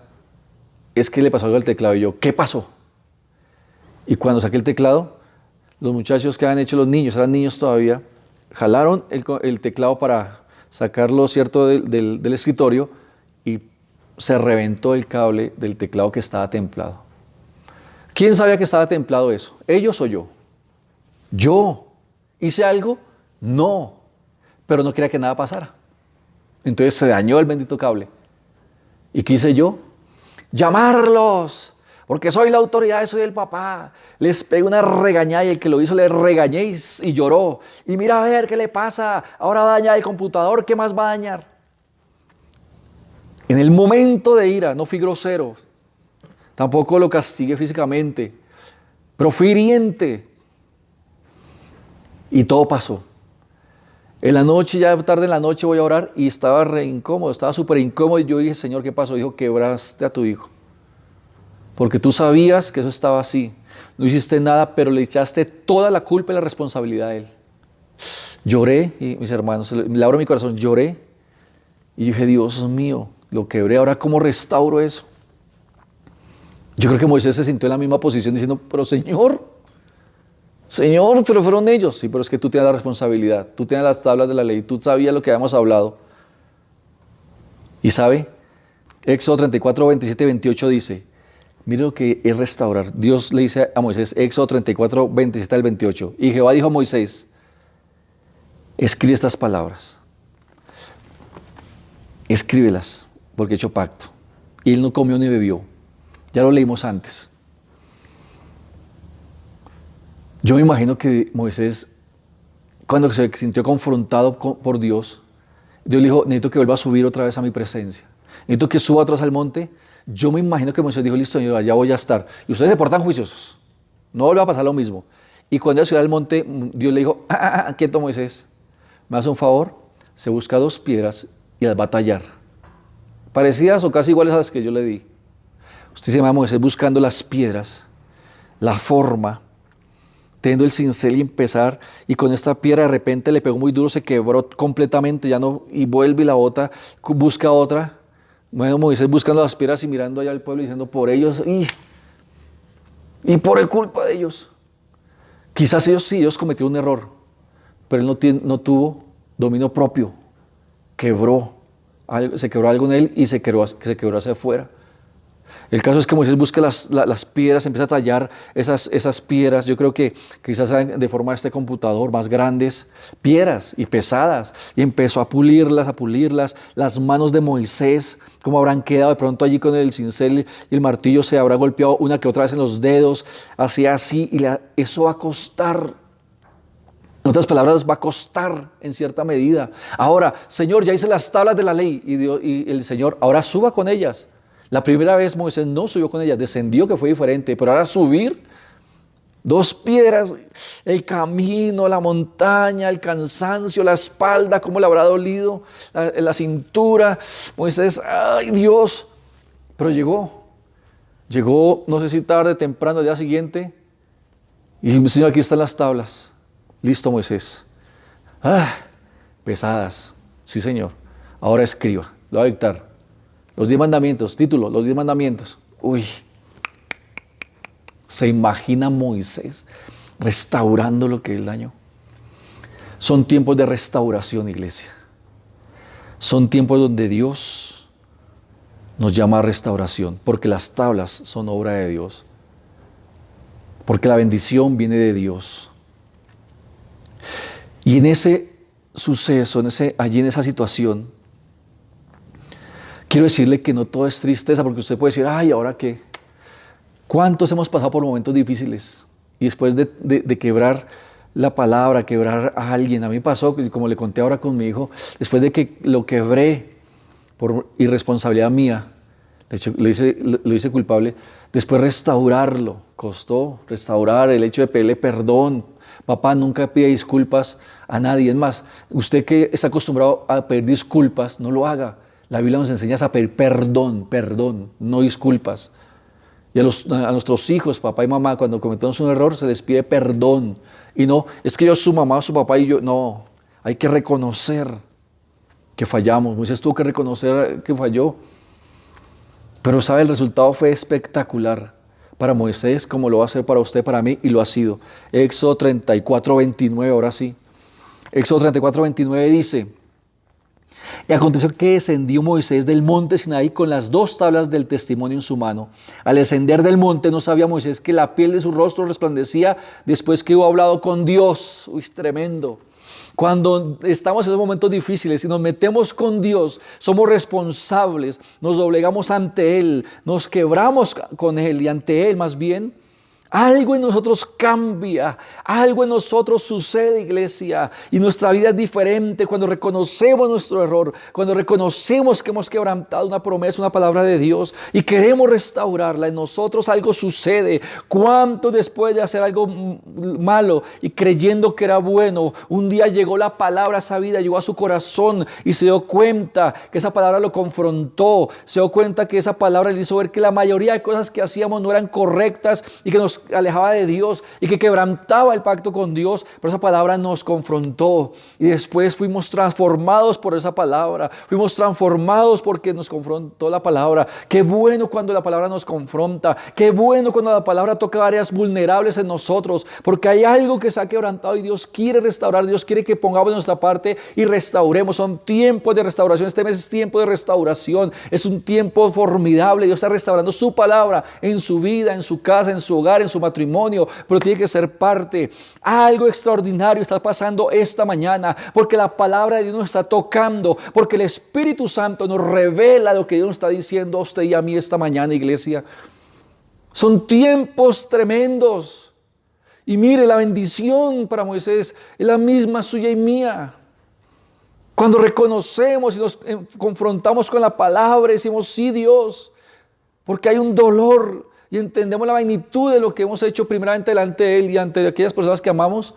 es que le pasó algo al teclado. Y yo, ¿qué pasó? Y cuando saqué el teclado, los muchachos que habían hecho, los niños, eran niños todavía, jalaron el teclado para sacarlo, ¿cierto?, del escritorio y se reventó el cable del teclado que estaba templado. ¿Quién sabía que estaba templado eso? ¿Ellos o yo? Yo. ¿Hice algo? No. Pero no quería que nada pasara. Entonces se dañó el bendito cable. ¿Y qué hice yo? Llamarlos, porque soy la autoridad, soy el papá. Les pegué una regañada y el que lo hizo le regañé y lloró. Y mira a ver qué le pasa, ahora va a dañar el computador, ¿qué más va a dañar? En el momento de ira no fui grosero, tampoco lo castigué físicamente, pero fui hiriente. Y todo pasó. En la noche, ya tarde en la noche voy a orar y estaba re incómodo, estaba súper incómodo y yo dije, Señor, ¿qué pasó? Dijo, quebraste a tu hijo. Porque tú sabías que eso estaba así. No hiciste nada, pero le echaste toda la culpa y la responsabilidad a él. Lloré, y mis hermanos, le abro mi corazón, lloré. Y dije, Dios mío, lo quebré, ahora ¿cómo restauro eso? Yo creo que Moisés se sintió en la misma posición diciendo, pero Señor, pero fueron ellos. Sí, pero es que tú tienes la responsabilidad, tú tienes las tablas de la ley, tú sabías lo que habíamos hablado. Y sabe, Éxodo 34, 27 y 28 dice, mire lo que es restaurar. Dios le dice a Moisés, Éxodo 34, 27 al 28. Y Jehová dijo a Moisés, escribe estas palabras. Escríbelas, porque he hecho pacto. Y él no comió ni bebió. Ya lo leímos antes. Yo me imagino que Moisés, cuando se sintió confrontado por Dios, Dios le dijo, necesito que vuelva a subir otra vez a mi presencia. Necesito que suba otra vez al monte. Yo me imagino que Moisés dijo, listo, Señor, allá voy a estar. Y ustedes se portan juiciosos. No vuelva a pasar lo mismo. Y cuando él subió al monte, Dios le dijo, quieto Moisés, me hace un favor, se busca 2 piedras y las va a tallar. Parecidas o casi iguales a las que yo le di. Usted se llama Moisés buscando las piedras, la forma, teniendo el cincel y empezar, y con esta piedra de repente le pegó muy duro, se quebró completamente, ya no, y vuelve y la bota, busca otra. Bueno, Moisés buscando las piedras y mirando allá al pueblo diciendo, por ellos, y por culpa de ellos. Quizás ellos cometieron un error, pero él no tuvo dominio propio, se quebró algo en él y se quebró hacia afuera. El caso es que Moisés busca las piedras, empieza a tallar esas piedras, yo creo que quizás sean de forma de este computador, más grandes, piedras y pesadas, y empezó a pulirlas, las manos de Moisés, cómo habrán quedado de pronto allí con el cincel y el martillo, se habrá golpeado una que otra vez en los dedos, hacía así, y eso va a costar. En otras palabras, va a costar en cierta medida. Ahora, Señor, ya hice las tablas de la ley, y el Señor, ahora suba con ellas. La primera vez Moisés no subió con ellas, descendió, que fue diferente, pero ahora subir 2 piedras, el camino, la montaña, el cansancio, la espalda, cómo le habrá dolido, la cintura. Moisés, ¡ay Dios! Pero llegó, no sé si tarde, temprano, al día siguiente, y Señor, aquí están las tablas. Listo, Moisés. Pesadas, sí Señor. Ahora escriba, lo voy a dictar. Los 10 mandamientos, título, los 10 mandamientos. Uy, se imagina Moisés restaurando lo que él dañó. Son tiempos de restauración, iglesia. Son tiempos donde Dios nos llama a restauración, porque las tablas son obra de Dios. Porque la bendición viene de Dios. Y en ese suceso, allí en esa situación, quiero decirle que no todo es tristeza, porque usted puede decir, ay, ¿ahora qué? ¿Cuántos hemos pasado por momentos difíciles? Y después de quebrar la palabra, quebrar a alguien, a mí pasó, como le conté ahora con mi hijo, después de que lo quebré por irresponsabilidad mía, de hecho lo hice culpable, después restaurarlo, costó restaurar el hecho de pedirle perdón. Papá, nunca pide disculpas a nadie. Es más, usted que está acostumbrado a pedir disculpas, no lo haga. La Biblia nos enseña a pedir perdón, no disculpas. Y a nuestros hijos, papá y mamá, cuando cometemos un error, se les pide perdón. Y no, es que yo soy su mamá, su papá y yo. No, hay que reconocer que fallamos. Moisés tuvo que reconocer que falló. Pero sabe, el resultado fue espectacular para Moisés, como lo va a ser para usted, para mí, y lo ha sido. Éxodo 34:29, ahora sí. Éxodo 34:29 dice: y aconteció que descendió Moisés del monte Sinaí con las 2 tablas del testimonio en su mano. Al descender del monte no sabía Moisés que la piel de su rostro resplandecía después que hubo hablado con Dios. Uy, tremendo. Cuando estamos en esos momentos difíciles y nos metemos con Dios, somos responsables, nos doblegamos ante Él, nos quebramos con Él y ante Él más bien. Algo en nosotros cambia, algo en nosotros sucede, iglesia, y nuestra vida es diferente cuando reconocemos nuestro error, cuando reconocemos que hemos quebrantado una promesa, una palabra de Dios y queremos restaurarla. En nosotros algo sucede. ¿Cuánto después de hacer algo malo y creyendo que era bueno, un día llegó la palabra a esa vida, llegó a su corazón y se dio cuenta que esa palabra lo confrontó, se dio cuenta que esa palabra le hizo ver que la mayoría de cosas que hacíamos no eran correctas y que nos alejaba de Dios y que quebrantaba el pacto con Dios? Pero esa palabra nos confrontó y después fuimos transformados por esa palabra, fuimos transformados porque nos confrontó la palabra. Qué bueno cuando la palabra nos confronta, qué bueno cuando la palabra toca áreas vulnerables en nosotros, porque hay algo que se ha quebrantado y Dios quiere restaurar. Dios quiere que pongamos nuestra parte y restauremos. Son tiempos de restauración. Este mes es tiempo de restauración, es un tiempo formidable. Dios está restaurando su palabra en su vida, en su casa, en su hogar, en su matrimonio, pero tiene que ser parte. Algo extraordinario está pasando esta mañana, porque la palabra de Dios nos está tocando, porque el Espíritu Santo nos revela lo que Dios nos está diciendo a usted y a mí esta mañana, iglesia. Son tiempos tremendos. Y mire, la bendición para Moisés es la misma suya y mía. Cuando reconocemos y nos confrontamos con la palabra, decimos: sí, Dios, porque hay un dolor y entendemos la magnitud de lo que hemos hecho primeramente delante de Él y ante aquellas personas que amamos.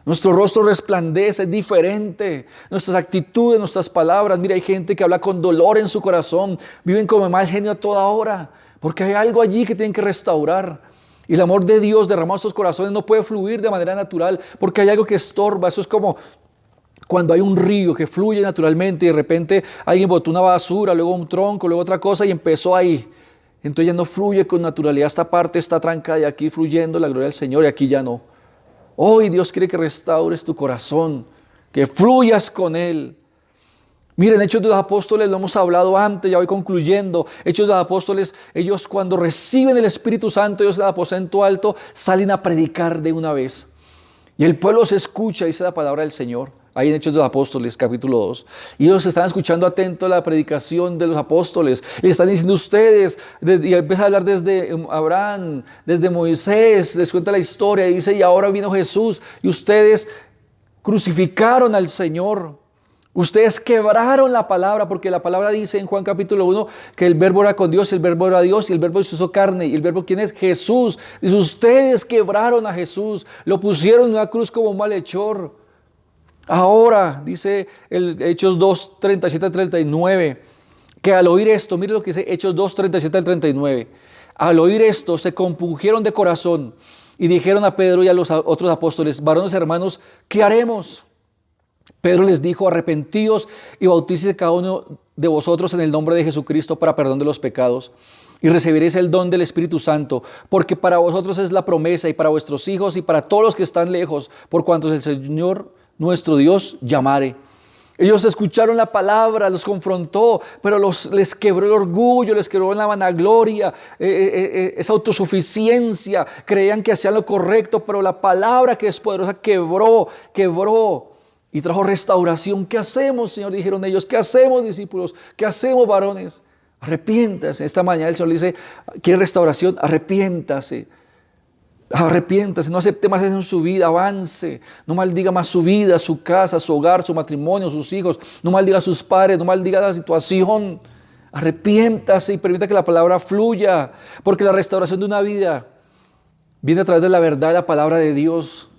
Nuestro rostro resplandece, es diferente. Nuestras actitudes, nuestras palabras. Mira, hay gente que habla con dolor en su corazón, viven como mal genio a toda hora, porque hay algo allí que tienen que restaurar. Y el amor de Dios derramado en sus corazones no puede fluir de manera natural, porque hay algo que estorba. Eso es como cuando hay un río que fluye naturalmente y de repente alguien botó una basura, luego un tronco, luego otra cosa y empezó ahí. Entonces ya no fluye con naturalidad. Esta parte está trancada y aquí fluyendo la gloria del Señor y aquí ya no. Hoy Dios quiere que restaures tu corazón, que fluyas con Él. Miren, Hechos de los Apóstoles, lo hemos hablado antes, ya voy concluyendo. Hechos de los Apóstoles, ellos cuando reciben el Espíritu Santo, ellos del aposento alto, salen a predicar de una vez. Y el pueblo se escucha, dice la palabra del Señor. Ahí en Hechos de los Apóstoles, capítulo 2. Y ellos están escuchando atento a la predicación de los apóstoles. Y están diciendo ustedes, y empieza a hablar desde Abraham, desde Moisés, les cuenta la historia y dice: y ahora vino Jesús y ustedes crucificaron al Señor. Ustedes quebraron la palabra, porque la palabra dice en Juan capítulo 1 que el verbo era con Dios, y el verbo era Dios, y el verbo se hizo carne. ¿Y el verbo quién es? Jesús. Dice: ustedes quebraron a Jesús, lo pusieron en una cruz como un malhechor. Ahora, dice el Hechos 2, 37 al 39, que al oír esto, mire lo que dice Hechos 2, 37 al 39, al oír esto se compungieron de corazón y dijeron a Pedro y a los otros apóstoles: varones hermanos, ¿qué haremos? Pedro les dijo: arrepentíos y bautícese cada uno de vosotros en el nombre de Jesucristo para perdón de los pecados, y recibiréis el don del Espíritu Santo, porque para vosotros es la promesa, y para vuestros hijos y para todos los que están lejos, por cuantos el Señor nuestro Dios llamare. Ellos escucharon la palabra, los confrontó, pero les quebró el orgullo, les quebró la vanagloria, esa autosuficiencia. Creían que hacían lo correcto, pero la palabra, que es poderosa, quebró y trajo restauración. ¿Qué hacemos, Señor?, dijeron ellos. ¿Qué hacemos, discípulos? ¿Qué hacemos, varones? Arrepiéntase. Esta mañana el Señor le dice: ¿quiere restauración? Arrepiéntase. Arrepiéntase, no acepte más eso en su vida, avance, no maldiga más su vida, su casa, su hogar, su matrimonio, sus hijos, no maldiga a sus padres, no maldiga la situación. Arrepiéntase y permita que la palabra fluya, porque la restauración de una vida viene a través de la verdad de la palabra de Dios.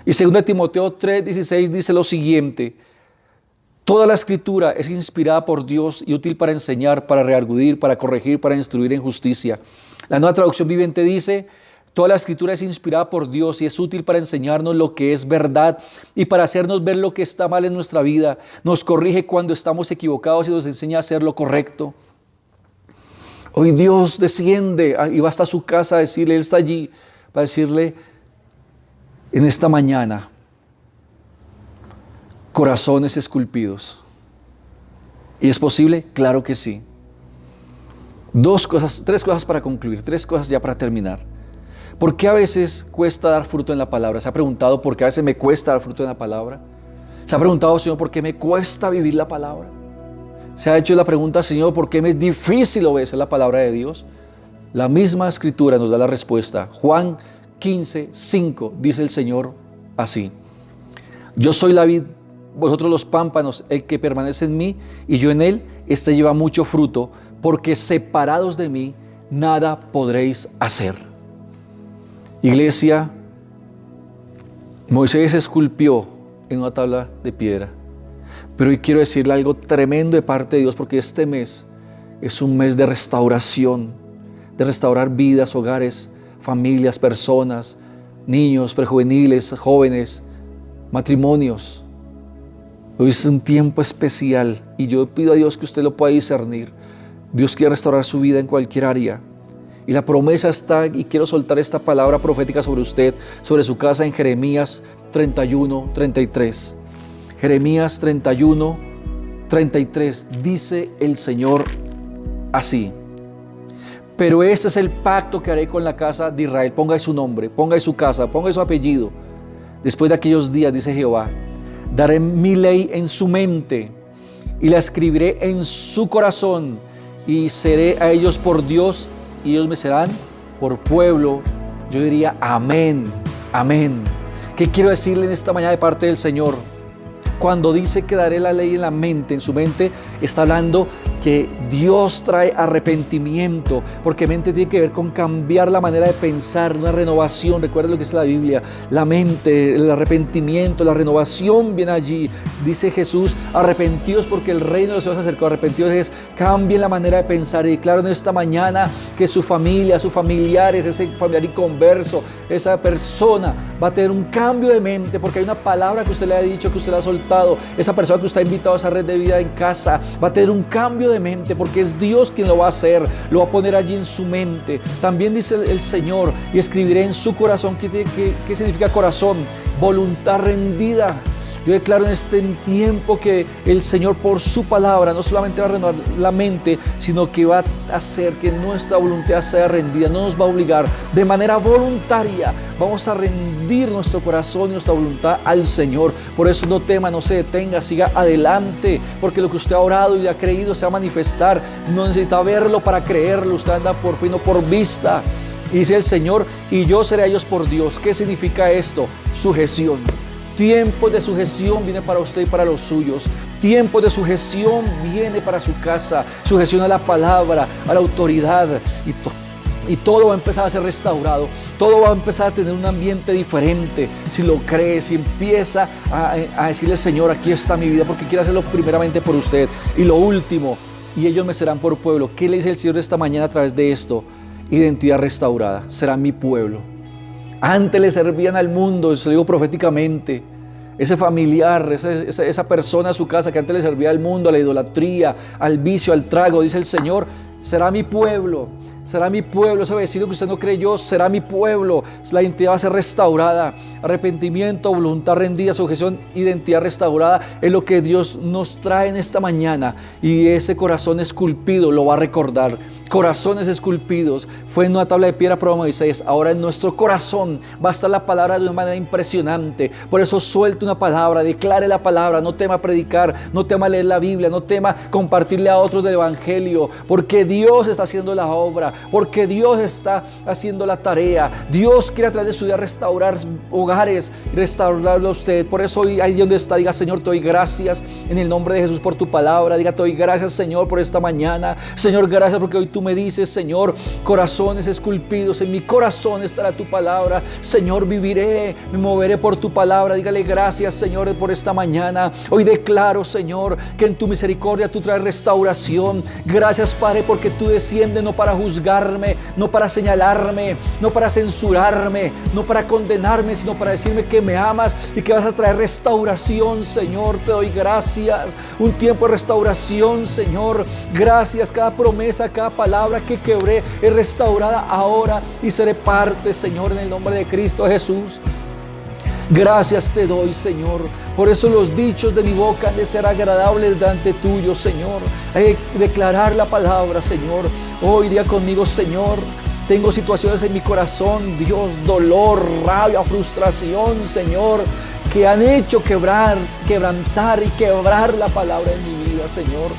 Y 2 Timoteo 3:16 dice lo siguiente: Toda la Escritura es inspirada por Dios y útil para enseñar, para redarguir, para corregir, para instruir en justicia. La Nueva Traducción Viviente dice: toda la Escritura es inspirada por Dios y es útil para enseñarnos lo que es verdad y para hacernos ver lo que está mal en nuestra vida. Nos corrige cuando estamos equivocados y nos enseña a hacer lo correcto. Hoy Dios desciende y va hasta su casa a decirle, Él está allí, para decirle en esta mañana: corazones esculpidos. ¿Y es posible? Claro que sí. Tres cosas para concluir, tres cosas ya para terminar. ¿Por qué a veces cuesta dar fruto en la palabra? ¿Se ha preguntado por qué a veces me cuesta dar fruto en la palabra? ¿Se ha preguntado, Señor, por qué me cuesta vivir la palabra? ¿Se ha hecho la pregunta, Señor, por qué me es difícil obedecer la palabra de Dios? La misma Escritura nos da la respuesta. Juan 15:5 dice el Señor así: yo soy la vid, vosotros los pámpanos, el que permanece en mí y yo en él, éste lleva mucho fruto, porque separados de mí nada podréis hacer. Iglesia, Moisés esculpió en una tabla de piedra, pero hoy quiero decirle algo tremendo de parte de Dios, porque este mes es un mes de restauración, de restaurar vidas, hogares, familias, personas, niños, prejuveniles, jóvenes, matrimonios. Hoy es un tiempo especial y yo pido a Dios que usted lo pueda discernir. Dios quiere restaurar su vida en cualquier área. Y la promesa está, y quiero soltar esta palabra profética sobre usted, sobre su casa, en Jeremías 31:33. Jeremías 31:33, dice el Señor así: pero este es el pacto que haré con la casa de Israel. Ponga ahí su nombre, ponga ahí su casa, ponga ahí su apellido. Después de aquellos días, dice Jehová, daré mi ley en su mente y la escribiré en su corazón, y seré a ellos por Dios y ellos me serán por pueblo. Yo diría amén, amén. ¿Qué quiero decirle en esta mañana de parte del Señor? Cuando dice que daré la ley en la mente, en su mente, está hablando que Dios trae arrepentimiento, porque mente tiene que ver con cambiar la manera de pensar, una renovación. Recuerda lo que es la Biblia, la mente, el arrepentimiento, la renovación viene allí. Dice Jesús, arrepentidos porque el reino de los cielos se acercó. Arrepentidos es, cambien la manera de pensar. Y declaro en esta mañana que su familia, sus familiares, ese familiar inconverso, esa persona va a tener un cambio de mente, porque hay una palabra que usted le ha dicho, que usted le ha soltado. Esa persona que usted ha invitado a esa red de vida en casa va a tener un cambio de mente, porque es Dios quien lo va a hacer, lo va a poner allí en su mente. También dice el Señor, y escribiré en su corazón. ¿Qué significa corazón? Voluntad rendida. Yo declaro en este tiempo que el Señor, por su palabra, no solamente va a renovar la mente, sino que va a hacer que nuestra voluntad sea rendida. No nos va a obligar, de manera voluntaria vamos a rendir nuestro corazón y nuestra voluntad al Señor. Por eso no tema, no se detenga, siga adelante, porque lo que usted ha orado y ha creído se va a manifestar. No necesita verlo para creerlo, usted anda por fe, no por vista. Y dice el Señor, y yo seré a ellos por Dios. ¿Qué significa esto? Sujeción. Tiempo de sujeción viene para usted y para los suyos. Tiempo de sujeción viene para su casa. Sujeción a la palabra, a la autoridad. Y todo va a empezar a ser restaurado. Todo va a empezar a tener un ambiente diferente. Si lo cree, si empieza a decirle, Señor, aquí está mi vida, porque quiero hacerlo primeramente por usted. Y lo último, y ellos me serán por pueblo. ¿Qué le dice el Señor esta mañana a través de esto? Identidad restaurada. Serán mi pueblo. Antes le servían al mundo, se lo digo proféticamente. Ese familiar, esa persona a su casa que antes le servía al mundo, a la idolatría, al vicio, al trago, dice el Señor, será mi pueblo. Será mi pueblo, ese vecino que usted no creyó, será mi pueblo. La identidad va a ser restaurada. Arrepentimiento, voluntad rendida, sujeción, identidad restaurada. Es lo que Dios nos trae en esta mañana. Y ese corazón esculpido lo va a recordar. Corazones esculpidos. Fue en una tabla de piedra para Moisés. Ahora en nuestro corazón va a estar la palabra de una manera impresionante. Por eso suelte una palabra, declare la palabra. No tema predicar, no tema leer la Biblia, no tema compartirle a otros del Evangelio. Porque Dios está haciendo la obra. vida, porque Dios está haciendo la tarea. Dios quiere a través de su vida restaurar hogares, restaurarlo a usted. Por eso hoy, ahí donde está, diga: Señor, te doy gracias en el nombre de Jesús por tu palabra. Diga: te doy gracias, Señor, por esta mañana. Señor, gracias porque hoy tú me dices, Señor, corazones esculpidos, en mi corazón estará tu palabra. Señor, viviré, me moveré por tu palabra. Dígale gracias, Señor, por esta mañana. Hoy declaro, Señor, que en tu misericordia tú traes restauración. Gracias, Padre, porque tú desciendes no para juzgarme, no para señalarme, no para censurarme, no para condenarme, sino para decirme que me amas y que vas a traer restauración. Señor, te doy gracias. Un tiempo de restauración, Señor. Gracias. Cada promesa, cada palabra que quebré es restaurada ahora y seré parte, Señor, en el nombre de Cristo Jesús. Gracias te doy, Señor. Por eso los dichos de mi boca han de ser agradables delante tuyo, Señor. Hay que declarar la palabra, Señor. Hoy día conmigo, Señor. Tengo situaciones en mi corazón, Dios, dolor, rabia, frustración, Señor, que han hecho quebrantar y quebrar la palabra en mi vida, Señor.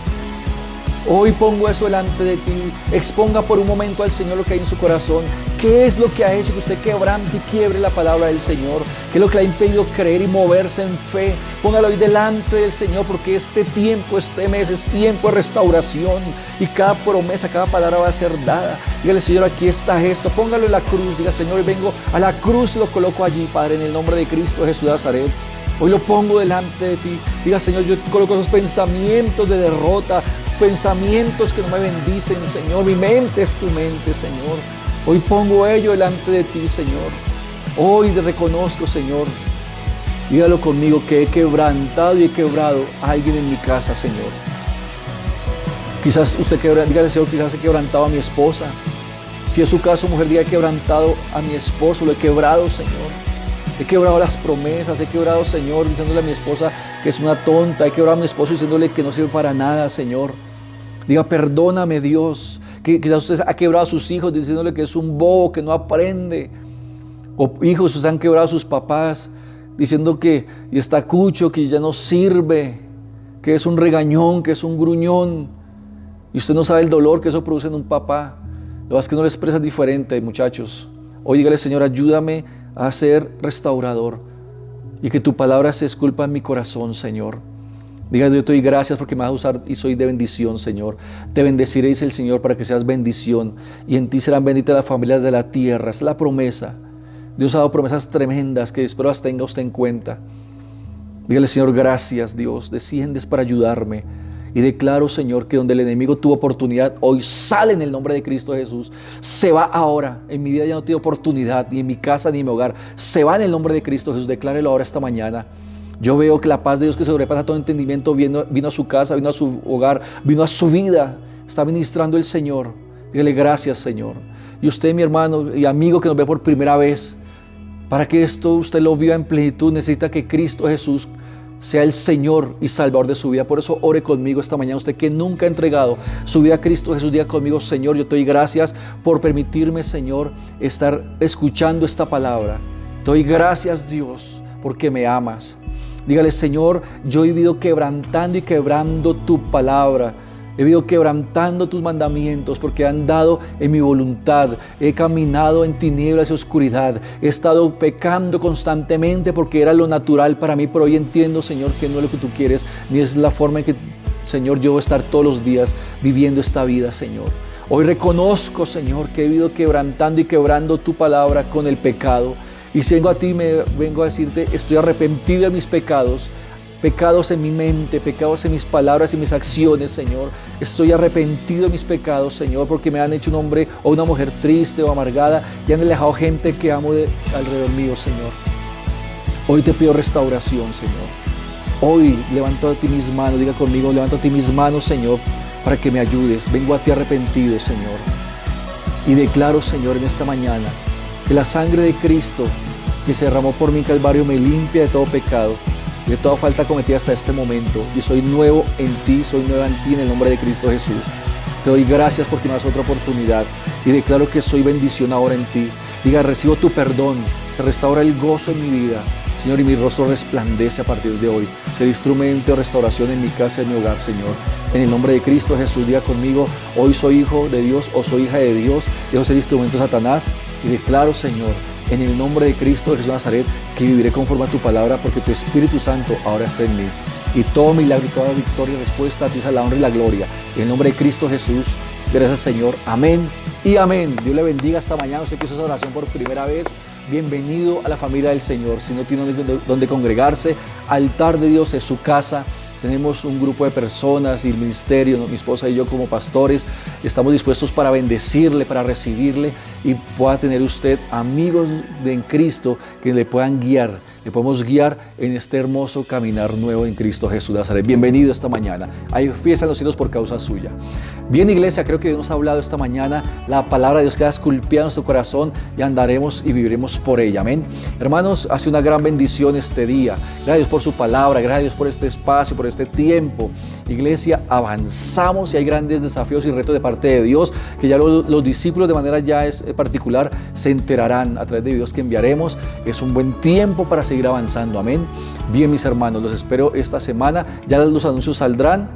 Hoy pongo eso delante de ti. Exponga por un momento al Señor lo que hay en su corazón. ¿Qué es lo que ha hecho que usted quebrante y quiebre la palabra del Señor? ¿Qué es lo que le ha impedido creer y moverse en fe? Póngalo hoy delante del Señor, porque este tiempo, este mes es tiempo de restauración y cada promesa, cada palabra va a ser dada. Dígale: Señor, aquí está esto. Póngalo en la cruz. Diga: Señor, hoy vengo a la cruz y lo coloco allí, Padre, en el nombre de Cristo Jesús de Nazaret. Hoy lo pongo delante de ti. Diga: Señor, yo coloco esos pensamientos de derrota, pensamientos que no me bendicen, Señor. Mi mente es tu mente, Señor. Hoy pongo ello delante de ti, Señor. Hoy te reconozco, Señor. Dígalo conmigo, que he quebrantado y he quebrado a alguien en mi casa, Señor. Quizás usted dígale: Señor, quizás he quebrantado a mi esposa. Si es su caso, mujer, diga: he quebrantado a mi esposo, lo he quebrado, Señor. He quebrado las promesas, he quebrado, Señor, diciéndole a mi esposa que es una tonta. He quebrado a mi esposo diciéndole que no sirve para nada, Señor. Diga: perdóname, Dios. Que quizás usted ha quebrado a sus hijos diciéndole que es un bobo, que no aprende. O hijos, ustedes han quebrado a sus papás diciendo que está cucho, que ya no sirve, que es un regañón, que es un gruñón. Y usted no sabe el dolor que eso produce en un papá. Lo que pasa es que no lo expresas diferente, muchachos. Hoy dígale: Señor, ayúdame a ser restaurador y que tu palabra se esculpa en mi corazón, Señor. Diga: yo te doy gracias porque me vas a usar y soy de bendición, Señor. Te bendeciré, dice el Señor, para que seas bendición, y en ti serán benditas las familias de la tierra. Es la promesa. Dios ha dado promesas tremendas que espero las tenga usted en cuenta. Dígale: Señor, gracias, Dios. Desciendes para ayudarme. Y declaro, Señor, que donde el enemigo tuvo oportunidad, hoy sale en el nombre de Cristo Jesús. Se va ahora. En mi vida ya no tiene oportunidad, ni en mi casa, ni en mi hogar. Se va en el nombre de Cristo Jesús. Declárelo ahora esta mañana. Yo veo que la paz de Dios, que sobrepasa todo entendimiento, vino a su casa, vino a su hogar, vino a su vida. Está ministrando el Señor. Dígale: gracias, Señor. Y usted, mi hermano y amigo que nos ve por primera vez, para que esto usted lo viva en plenitud, necesita que Cristo Jesús sea el Señor y Salvador de su vida. Por eso ore conmigo esta mañana. Usted que nunca ha entregado su vida a Cristo Jesús, diga conmigo: Señor, yo te doy gracias por permitirme, Señor, estar escuchando esta palabra. Te doy gracias, Dios, porque me amas. Dígale: Señor, yo he vivido quebrantando y quebrando tu palabra. He vivido quebrantando tus mandamientos porque han dado en mi voluntad. He caminado en tinieblas y oscuridad. He estado pecando constantemente porque era lo natural para mí, pero hoy entiendo, Señor, que no es lo que tú quieres, ni es la forma en que, Señor, yo voy a estar todos los días viviendo esta vida, Señor. Hoy reconozco, Señor, que he vivido quebrantando y quebrando tu palabra con el pecado. Y si vengo a ti, vengo a decirte: estoy arrepentido de mis pecados. Pecados en mi mente, pecados en mis palabras y mis acciones, Señor. Estoy arrepentido de mis pecados, Señor, porque me han hecho un hombre o una mujer triste o amargada y han alejado gente que amo alrededor mío, Señor. Hoy te pido restauración, Señor. Hoy levanto a ti mis manos, diga conmigo: levanto a ti mis manos, Señor, para que me ayudes. Vengo a ti arrepentido, Señor. Y declaro, Señor, en esta mañana que la sangre de Cristo que se derramó por mí en Calvario me limpia de todo pecado, de toda falta cometida hasta este momento. Yo soy nuevo en ti, soy nueva en ti, en el nombre de Cristo Jesús. Te doy gracias porque me das otra oportunidad y declaro que soy bendición ahora en ti. Diga: recibo tu perdón, se restaura el gozo en mi vida, Señor, y mi rostro resplandece a partir de hoy. Ser instrumento de restauración en mi casa y en mi hogar, Señor. En el nombre de Cristo Jesús, diga conmigo, hoy soy hijo de Dios o soy hija de Dios, dejo ser instrumento de Satanás y declaro, Señor, en el nombre de Cristo Jesús de Nazaret, que viviré conforme a tu palabra, porque tu Espíritu Santo ahora está en mí. Y todo milagro y toda victoria y respuesta a ti es la honra y la gloria. En el nombre de Cristo Jesús, gracias, Señor. Amén y amén. Dios le bendiga esta mañana. Usted que hizo esa oración por primera vez, bienvenido a la familia del Señor. Si no tiene donde congregarse, Altar de Dios es su casa. Tenemos un grupo de personas y el ministerio, mi esposa y yo como pastores, estamos dispuestos para bendecirle, para recibirle y pueda tener usted amigos en Cristo que le puedan guiar, le podemos guiar en este hermoso caminar nuevo en Cristo Jesús de Nazaret. Bienvenido esta mañana. Hay fiesta en los cielos por causa suya. Bien, iglesia, creo que Dios nos ha hablado esta mañana. La palabra de Dios queda esculpida en nuestro corazón y andaremos y viviremos por ella. Amén. Hermanos, hace una gran bendición este día. Gracias a Dios por su palabra, gracias a Dios por este espacio, por este tiempo. Iglesia, avanzamos y hay grandes desafíos y retos de parte de Dios que ya los discípulos de manera ya particular se enterarán a través de videos que enviaremos. Es un buen tiempo para seguir avanzando. Amén. Bien, mis hermanos, los espero esta semana. Ya los anuncios saldrán.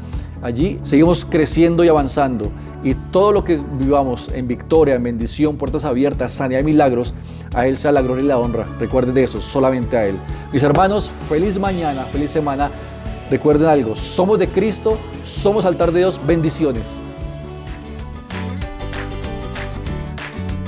Allí seguimos creciendo y avanzando y todo lo que vivamos en victoria, en bendición, puertas abiertas, sanidad y milagros, a Él sea la gloria y la honra. Recuerden de eso, solamente a Él. Mis hermanos, feliz mañana, feliz semana. Recuerden algo, somos de Cristo, somos altar de Dios. Bendiciones.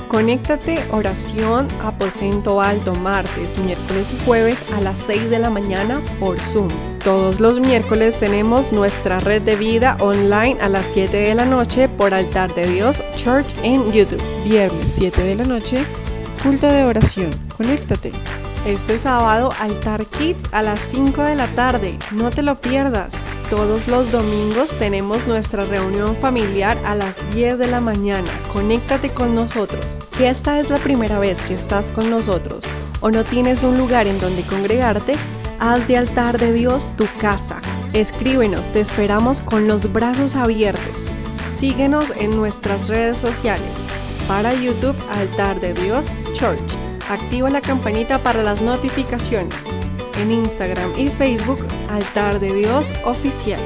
Conéctate, oración, aposento alto, martes, miércoles y jueves a las 6 de la mañana por Zoom. Todos los miércoles tenemos nuestra red de vida online a las 7 de la noche por Altar de Dios Church en YouTube. Viernes 7 de la noche, culto de oración. Conéctate. Este sábado, Altar Kids a las 5 de la tarde. No te lo pierdas. Todos los domingos tenemos nuestra reunión familiar a las 10 de la mañana. Conéctate con nosotros. Si esta es la primera vez que estás con nosotros o no tienes un lugar en donde congregarte, haz de Altar de Dios tu casa. Escríbenos, te esperamos con los brazos abiertos. Síguenos en nuestras redes sociales. Para YouTube, Altar de Dios Church. Activa la campanita para las notificaciones. En Instagram y Facebook, Altar de Dios Oficial.